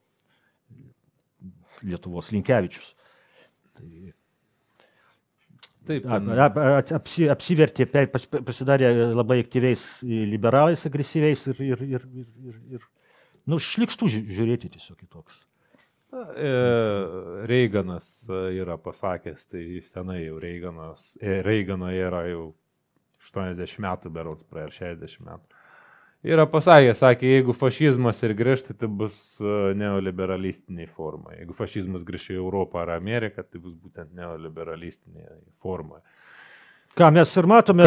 Lietuvos, Linkevičius.
Taip,
apsivertė, pasidarė labai aktyviais liberalais, agresyviais ir šlikštų žiūrėti tiesiog kitoks.
Reiganas yra pasakęs, tai senai jau Reigano yra jau 80 metų berods, praėjo 60 metų. Yra pasakęs, sakė, jeigu fašizmas ir grįžta, tai bus neoliberalistiniai formai. Jeigu fašizmas grįžta į Europą ar Ameriką, tai bus būtent neoliberalistinė forma.
Ką mes ir matome,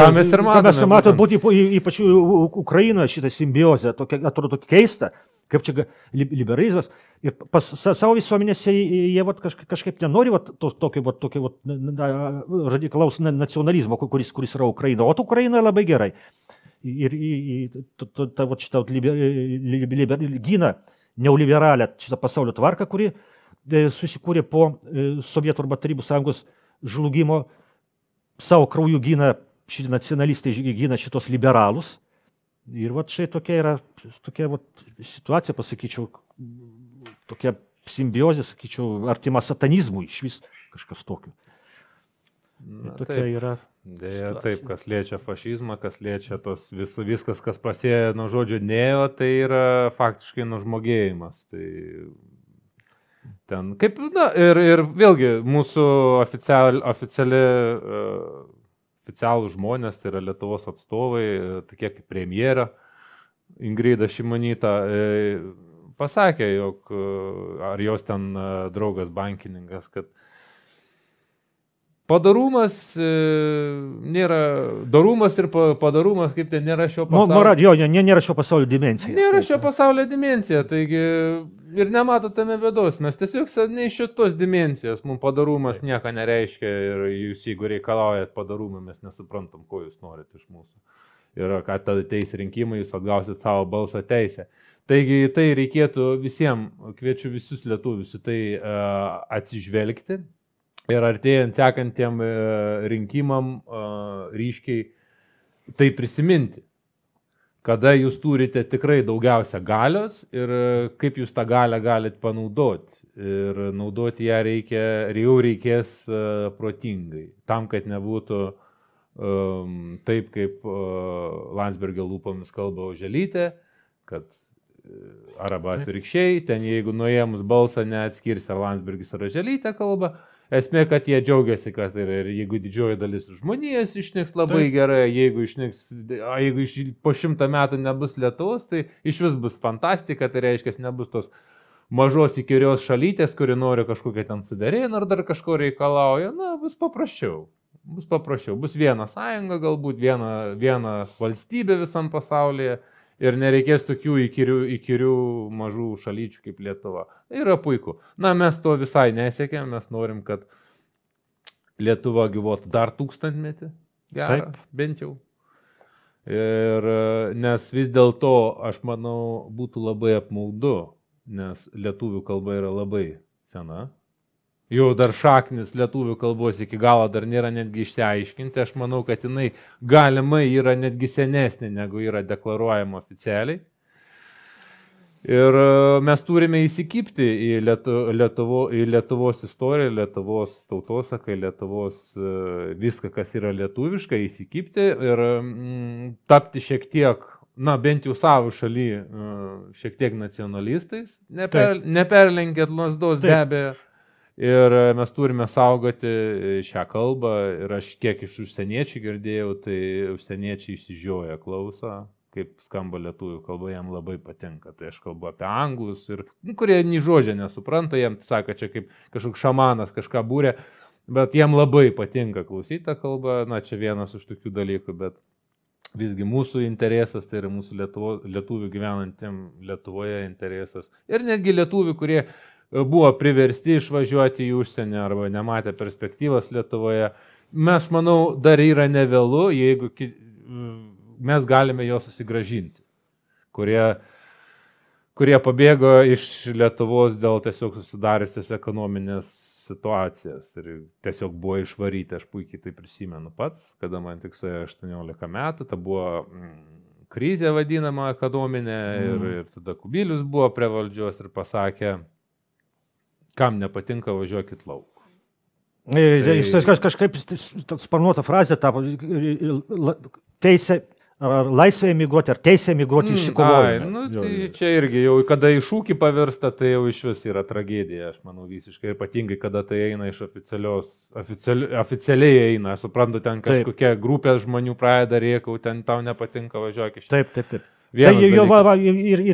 būti ypač Ukrainoje šitą simbiozę, atrodo tokia keista, kaip čia liberalizmas. Ir pas savo visuomenėse jie kažkaip nenori tokio radikalaus nacionalizmo, kuris yra Ukraina. O Ukraina labai gerai. Ir šitą gina neoliberalią šitą pasaulio tvarką, kuri susikūrė po Sovietų arba Tarybų Sąjungos žlugimo. Savo krauju gina šitie nacionalistai, gina šitos liberalus. Ir štai tokia situacija, pasakyčiau, tokia simbiozė, sakyčiau, artima satanizmui, iš vis kažkas tokio. Tokia yra.
Deja, taip, kas liečia fašizmą, kas liečia viskas, kas prasidėjo nuo žodžio neo, tai yra faktiškai nužmogėjimas. Tai ten, kaip, ir vėlgi mūsų oficialūs žmonės, tai yra Lietuvos atstovai, tokie kaip premjera Ingrida Šimonytė, pasakė, jog, ar jos ten draugas bankininkas, kad dorumas ir padarumas, kaip tai nėra šio pasaulio.
Nėra šio pasaulio dimensija.
Nėra šio pasaulio dimensija, taigi ir nemato tame bėdos. Mes tiesiog ne iš šitos dimensijos, mums padarumas nieko nereiškia ir jūs, jeigu reikalaujat padarumą, mes nesuprantam, ko jūs norite iš mūsų. Ir kad tada ateis rinkimai, jūs atgausit savo balso teisę. Taigi tai reikėtų visiems, kviečiu visus lietuvius į tai atsižvelgti. Ir artėjant sekantiem rinkimam ryškiai tai prisiminti, kada jūs turite tikrai daugiausia galios ir kaip jūs tą galią galite panaudoti. Ir naudoti ją reikės protingai, tam, kad nebūtų taip, kaip Landsbergio lūpomis kalba Oželytė, kad arba atvirkščiai, ten jeigu nuėmus balsą neatskirs, ar Landsbergis ar Oželytė kalba. Esmė, kad jie džiaugiasi, kad ir jeigu didžioji dalis žmonijos išnyks labai gerai, jeigu po 100 metų nebus Lietuvos, tai iš vis bus fantastika, tai reiškia, nebus tos mažos įkyrios šalytės, kuri nori kažkokią ten suverėną ar dar kažko reikalauja, bus paprasčiau. Bus viena sąjunga, galbūt viena valstybė visam pasaulyje. Ir nereikės tokių įkyrių mažų šalyčių kaip Lietuva. Tai yra puiku. Mes to visai nesiekėm, mes norim, kad Lietuva gyvuotų dar 1000 metį. Gerą, bent jau. Ir nes vis dėlto, aš manau, būtų labai apmaudu, nes lietuvių kalba yra labai sena. Jau dar šaknis lietuvių kalbos iki galo dar nėra netgi išsiaiškinti. Aš manau, kad jinai galimai yra netgi senesnė, negu yra deklaruojama oficialiai. Ir mes turime įsikibti į Lietuvos istoriją, Lietuvos tautosaką, Lietuvos viską, kas yra lietuviška, įsikibti ir tapti šiek tiek, bent jau savo šaly, šiek tiek nacionalistais, neperlenkiant lasdos be abejo. Ir mes turime saugoti šią kalbą ir aš kiek iš užsieniečių girdėjau, tai užsieniečiai išsižioja klausą, kaip skamba lietuvių kalba, jam labai patinka. Tai aš kalbu apie anglus, ir, kurie nei žodžio nesupranta, jam sako, čia kaip kažkoks šamanas kažką būrė, bet jam labai patinka klausyti tą kalbą, čia vienas iš tokių dalykų, bet visgi mūsų interesas, tai yra mūsų lietuvių gyvenantiem Lietuvoje interesas. Ir netgi lietuvių, kurie buvo priversti išvažiuoti į užsienį arba nematė perspektyvas Lietuvoje. Mes, manau, dar yra nevėlu, jeigu mes galime juos susigrąžinti, kurie kurie pabėgo iš Lietuvos dėl tiesiog susidariusios ekonominės situacijas ir tiesiog buvo išvaryti, aš puikiai tai prisimenu pats, kada man tik suėjo 18 metų, ta buvo krizė vadinama ekonominė ir tada Kubilius buvo prie valdžios ir pasakė, kam nepatinka, važiuokit lauk.
Kažkaip sparnuota frazė tapo teisė, ar laisvė emigruoti, ar teisė emigruoti išsikovojame.
Tai čia irgi jau, kada iš ūkį pavirsta, tai jau iš vis yra tragedija, aš manau visiškai, ypatingai, kada tai eina iš oficialiai eina, aš suprantu, ten kažkokia grupė žmonių pradeda rėkau, ten tau nepatinka, važiuok iš.
Taip. Ir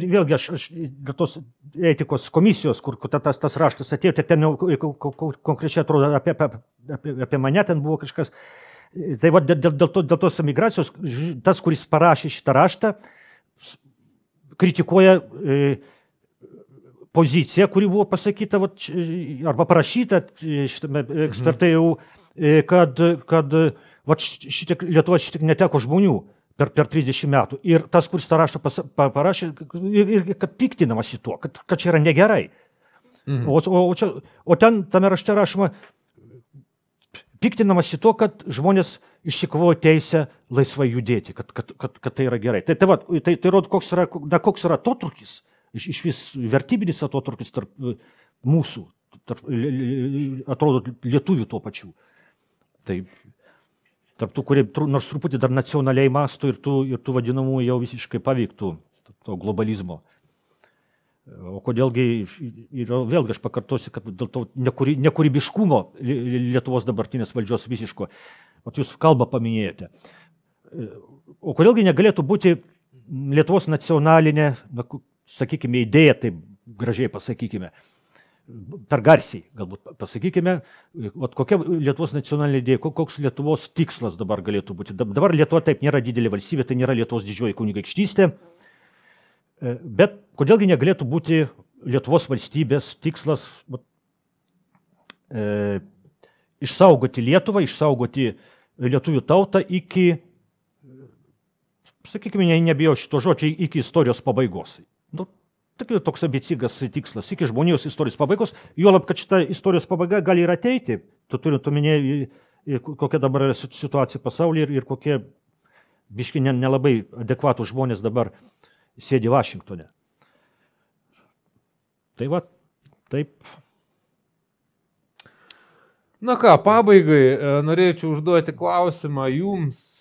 vėlgi aš tos etikos komisijos, kur tas raštas atėjo, ten jau konkrečiai atrodo apie mane ten buvo kažkas. Tai va, dėl tos emigracijos, tas, kuris parašė šitą raštą, kritikuoja poziciją, kuri buvo pasakyta, arba parašyta šitame ekspertai jau, kad Lietuva šitiek neteko žmonių per 30 metų. Ir tas, kuris tą raštą parašė, kad piktinamasi tuo, kad čia yra negerai. O ten tame rašte rašoma, piktinamasi tuo, kad žmonės išsikovojo teisę laisvai judėti, kad tai yra gerai. Tai rodo, koks yra atotrukis, iš vis vertybinis atotrukis tarp mūsų, atrodo lietuvių tuo pačiu. Tai tarp tų, kurie nors truputį dar nacionaliai mastų ir tų vadinamų jau visiškai paveiktų to globalizmo. O kodėlgi, vėlgi aš pakartosiu, kad dėl to nekūrybiškumo Lietuvos dabartinės valdžios visiško, jūs kalbą paminėjote. O kodėlgi negalėtų būti Lietuvos nacionalinė, sakykime, idėja, taip gražiai pasakykime, per garsiai galbūt pasakykime, kokia Lietuvos nacionalinė idėja, koks Lietuvos tikslas dabar galėtų būti. Dabar Lietuva taip nėra didelė valstybė, tai nėra Lietuvos didžioji kunigaikštystė. Bet kodėlgi negalėtų būti Lietuvos valstybės tikslas išsaugoti Lietuvą, išsaugoti lietuvių tautą iki, sakykime, nebijau šito žodžio, iki istorijos pabaigos. Toks ambicingas tikslas, iki žmonijos istorijos pabaigos, juolab, kad šita istorijos pabaiga gali ir ateiti, tu turint omenyje, kokia dabar yra situacija pasaulyje ir kokie biški nelabai adekvatų žmonės dabar sėdi Vašingtone. Tai va, taip.
Na ką, pabaigai norėčiau užduoti klausimą jums,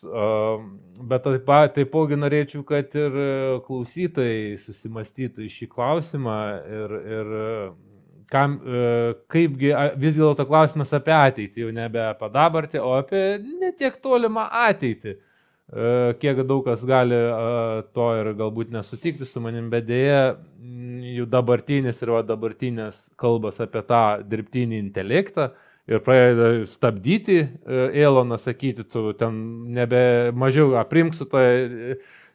bet taipogi norėčiau, kad ir klausytojai susimastytų į šį klausimą ir kaipgi vis dėlto klausimas apie ateitį, jau nebe apie dabartį, o apie netiek tolimą ateitį. Kiek daug kas gali to ir galbūt nesutikti su manim, bet dėja jų dabartinis ir dabartinės kalbas apie tą dirbtinį intelektą ir pradeda stabdyti Eloną, sakyti, tu ten nebe mažiau aprimk su to,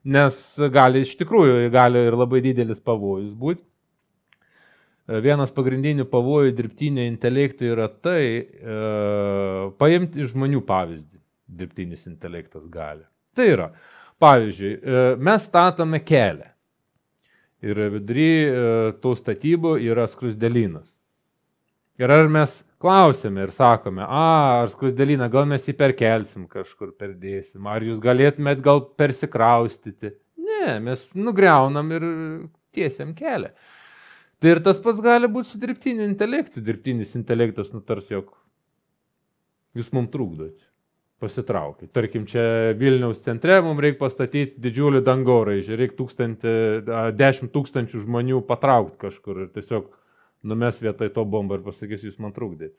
nes iš tikrųjų gali ir labai didelis pavojus būti. Vienas pagrindinių pavojų dirbtinio intelektui yra tai, paimti žmonių pavyzdį, dirbtinis intelektas gali. Tai yra, pavyzdžiui, mes statome kelią ir vidury tų statybų yra skruzdėlynas. Ir ar mes klausėme ir sakome, ar skruzdėlyną, gal mes jį perkelsim kažkur, perdėsim, ar jūs galėtumėt gal persikraustyti. Ne, mes nugriaunam ir tiesiam kelią. Tai ir tas pats gali būti su dirbtiniu intelektu. Dirbtinis intelektas nutars, jog jūs mums trukdot. Pasitraukit. Tarkim, čia Vilniaus centre mums reikia pastatyti didžiulį dangoraižį, reikia 10 000 žmonių patraukti kažkur ir tiesiog numes vietoj to bombą ir pasakys, jūs man trukdėt.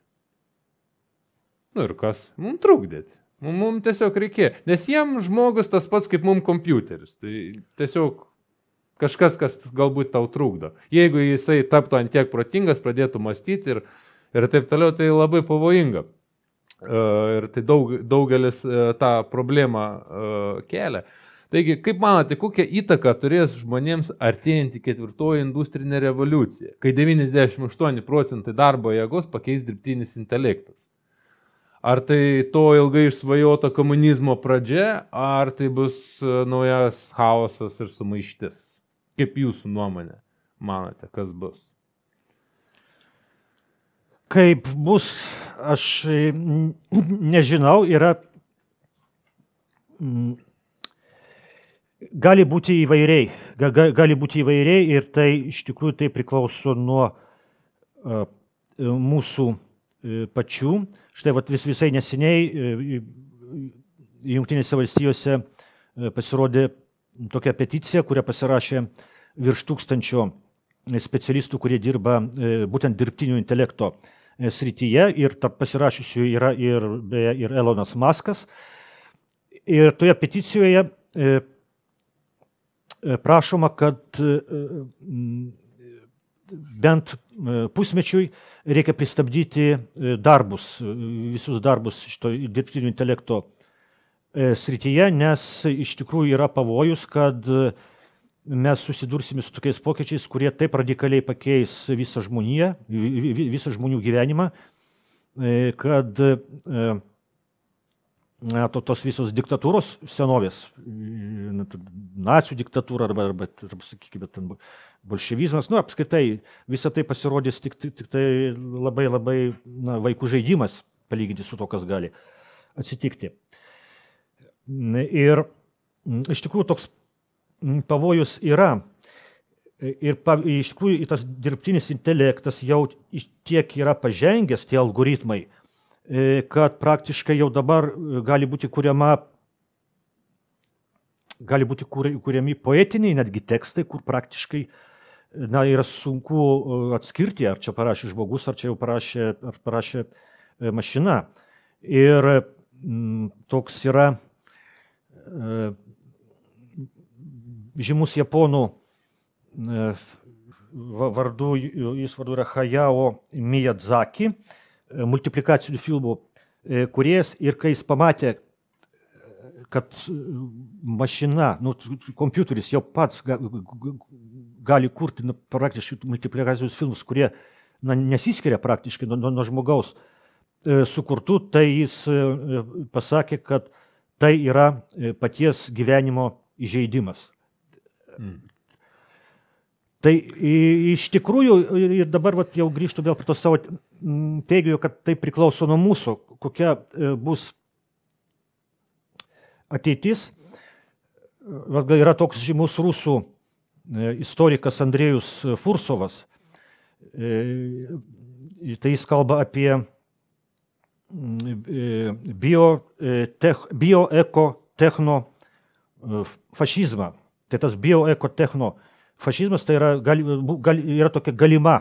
Nu ir kas? Mums trukdėt. Mums tiesiog reikėjo. Nes jiem žmogus tas pats kaip mums kompiuteris. Tai tiesiog kažkas, kas galbūt tau trukdo. Jeigu jisai taptų ant tiek protingas, pradėtų mąstyti ir taip toliau, tai labai pavojinga. Ir tai daugelis tą problemą kelia. Taigi, kaip manote, kokią įtaką turės žmonėms artėjantį 4. industrinę revoliuciją, kai 98% darbo jėgos pakeis dirbtinis intelektas? Ar tai to ilgai išsvajoto komunizmo pradžia, ar tai bus naujas chaosas ir sumaištis? Kaip jūsų nuomonė? manote, kas bus?
Kaip bus, aš nežinau, gali būti įvairiai ir tai iš tikrųjų tai priklauso nuo mūsų pačių. Štai visai neseniai Jungtinėse valstijose pasirodė tokia peticija, kurią pasirašė virš 1000 specialistų, kurie dirba būtent dirbtinio intelekto srityje, ir tarp pasirašysių yra ir Elonas Muskas. Ir toje peticijoje prašoma, kad bent pusmečiui reikia pristabdyti visus darbus šito dirbtinio intelekto srityje, nes iš tikrųjų yra pavojus, kad mes susidursime su tokiais pokyčiais, kurie taip radikaliai pakeis visą žmoniją, visą žmonių gyvenimą, kad tos visos diktatūros senovės, nacių diktatūra arba sakykime, bolševizmas, apskritai visą tai pasirodys tik tai labai vaikų žaidimas palyginti su to, kas gali atsitikti. Ir iš tikrųjų toks pavojus yra. Ir iš tikrųjų tas dirbtinis intelektas jau tiek yra pažengęs, tie algoritmai, kad praktiškai jau dabar gali būti kuriami poetiniai netgi tekstai, kur praktiškai yra sunku atskirti, ar čia parašė žmogus, ar čia jau parašė mašina. Ir toks yra žymus japonų jis vardu yra Hayao Miyazaki, multiplikacinių filmų kūrėjas, ir kai jis pamatė, kad mašina, kompiuteris jau pats gali kurti praktiškai multiplikacinius filmus, kurie nesiskiria praktiškai nuo žmogaus sukurtų, tai jis pasakė, kad tai yra paties gyvenimo įžeidimas. Tai iš tikrųjų, ir dabar jau grįžtu vėl prie to savo teiginių, kad tai priklauso nuo mūsų, kokia bus ateitis. Yra toks žymus rusų istorikas Andrejus Fursovas. Tai jis kalba apie bioekotechno fašizmą. Tai tas bioekotechno fašizmas tai yra tokia galima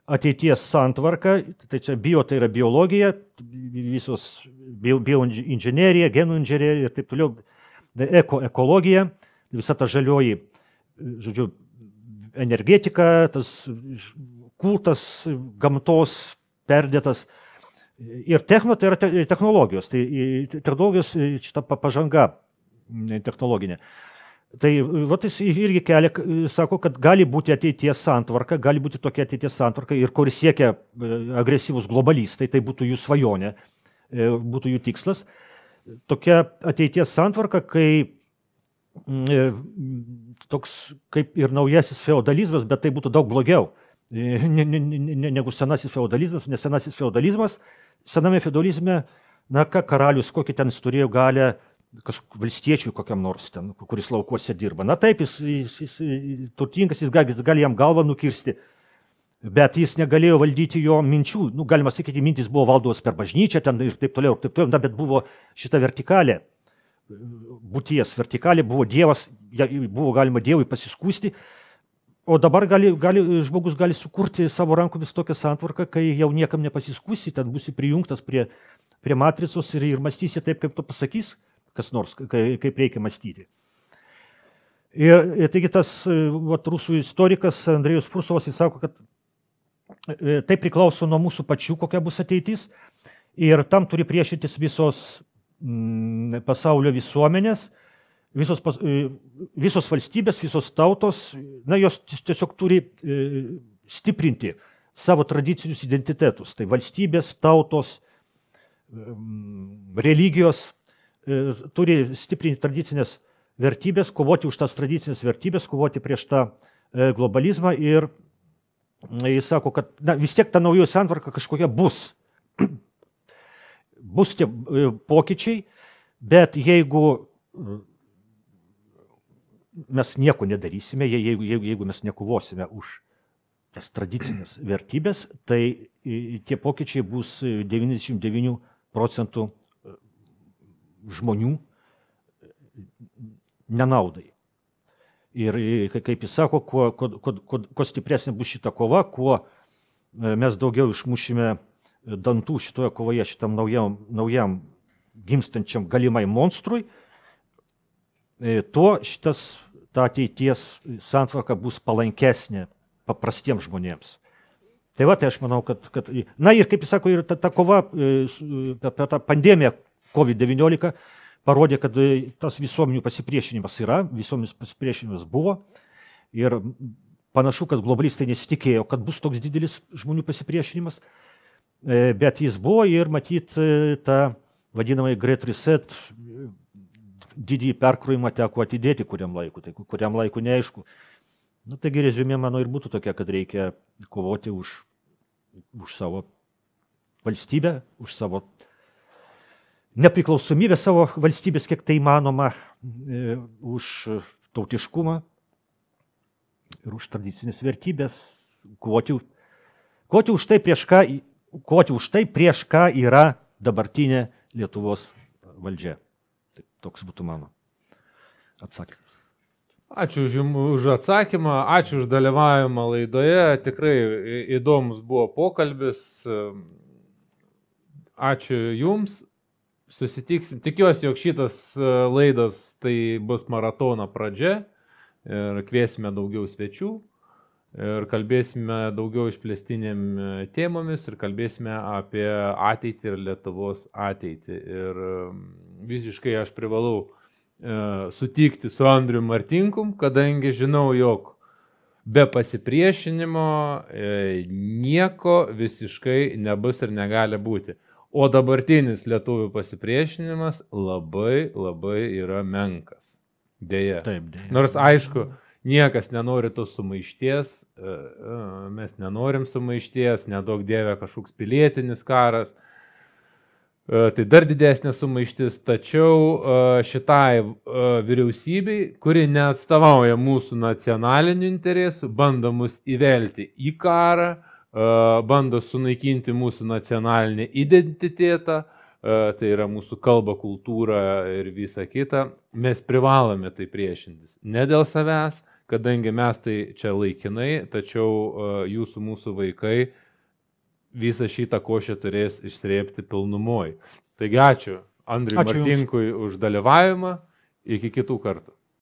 ateities santvarka. Tai čia bio tai yra biologija, visos bioinžinerija, genų inžinerija ir taip toliau. Ekologija, visa ta žalioji, žodžiu, energetika, tas kultas gamtos perdėtas. Ir techno tai yra technologijos, tai technologijos šita pažanga technologinė. Tai jis irgi sako, kad gali būti ateities santvarka, gali būti tokia ateities santvarka, ir kur siekia agresyvūs globalistai, tai būtų jų svajonė, būtų jų tikslas. Tokia ateities santvarka, kai toks kaip ir naujasis feodalizmas, bet tai būtų daug blogiau negu senasis feodalizmas, nes senasis feodalizmas, sename feodalizme, karalius, kokį ten jis turėjo galę, valstiečiui kokiam nors ten, kuris laukuose dirba. Taip, jis turtingas, jis gali jam galvą nukirsti, bet jis negalėjo valdyti jo minčių. Galima sakyti, mintis buvo valdomos per bažnyčią ten ir taip toliau, bet buvo šita vertikalė, būties vertikalė, buvo Dievas, buvo galima Dievui pasiskųsti. O dabar žmogus gali sukurti savo rankomis tokią santvarką, kai jau niekam nepasiskūsi, ten būsi prijungtas prie matricos ir mąstysi taip, kaip tu pasakys kas nors, kaip reikia mąstyti. Ir taigi tas rusų istorikas Andrejus Fursovas, jis sako, kad tai priklauso nuo mūsų pačių, kokia bus ateitis, ir tam turi priešintis visos pasaulio visuomenės, visos valstybės, visos tautos, jos tiesiog turi stiprinti savo tradicinius identitetus. Tai valstybės, tautos, religijos turi stiprinti tradicinės vertybės, kovoti už tas tradicinės vertybės, kovoti prieš tą globalizmą ir jis sako, kad vis tiek ta naujoji santvarka kažkokia bus. Bus tie pokyčiai, bet jeigu mes nieko nedarysime, jeigu mes nekovosime už tas tradicinės vertybės, tai tie pokyčiai bus 99% žmonių nenaudai. Ir kaip jis sako, kuo stipresnė bus šita kova, kuo mes daugiau išmušime dantų šitoje kovoje, šitam naujam gimstančiam galimai monstrui, tuo ta ateities santvarka bus palankesnė paprastiems žmonėms. Tai va, tai aš manau, kad na ir kaip jis sako, ir ta kova apie tą pandemiją COVID-19 parodė, kad tas visuomenių pasipriešinimas yra, visuomenės pasipriešinimas buvo ir panašu, kad globalistai nesitikėjo, kad bus toks didelis žmonių pasipriešinimas, bet jis buvo ir matyt tą vadinamai Great Reset didįjį perkrovimą teko atidėti kuriam laiku neaišku. Nu, taigi reziumė mano ir būtų tokia, kad reikia kovoti už savo valstybę, už savo nepriklausomybę savo valstybės, kiek tai įmanoma, už tautiškumą ir už tradicinės vertybės, kovoti už tai, prieš ką yra dabartinė Lietuvos valdžia. Tai toks būtų mano atsakymas.
Ačiū už atsakymą, ačiū už dalyvavimą laidoje, tikrai įdomus buvo pokalbis, ačiū Jums, susitiksim, tikiuosi, jog šitas laidas tai bus maratono pradžia ir kviesime daugiau svečių ir kalbėsime daugiau išplėstinėm temomis ir kalbėsime apie ateitį ir Lietuvos ateitį ir visiškai aš privalau sutikti su Andriu Martinkum, kadangi žinau, jog be pasipriešinimo nieko visiškai nebus ir negali būti. O dabartinis lietuvių pasipriešinimas labai yra menkas. Deja.
Taip, deja.
Nors aišku, niekas nenori tos sumaišties, mes nenorim sumaišties, nedaug dievė kažkoks pilietinis karas. Tai dar didesnė sumaištis, tačiau šitai vyriausybei, kuri neatstovauja mūsų nacionalinių interesų, bando mus įvelti į karą, bando sunaikinti mūsų nacionalinį identitetą, tai yra mūsų kalba, kultūra ir visa kita, mes privalome tai priešintis. Ne dėl savęs, kadangi mes tai čia laikinai, tačiau mūsų vaikai visą šitą košę turės išsrėbti pilnumoj. Taigi ačiū Andriui Martinkui už dalyvavimą, iki kitų kartų.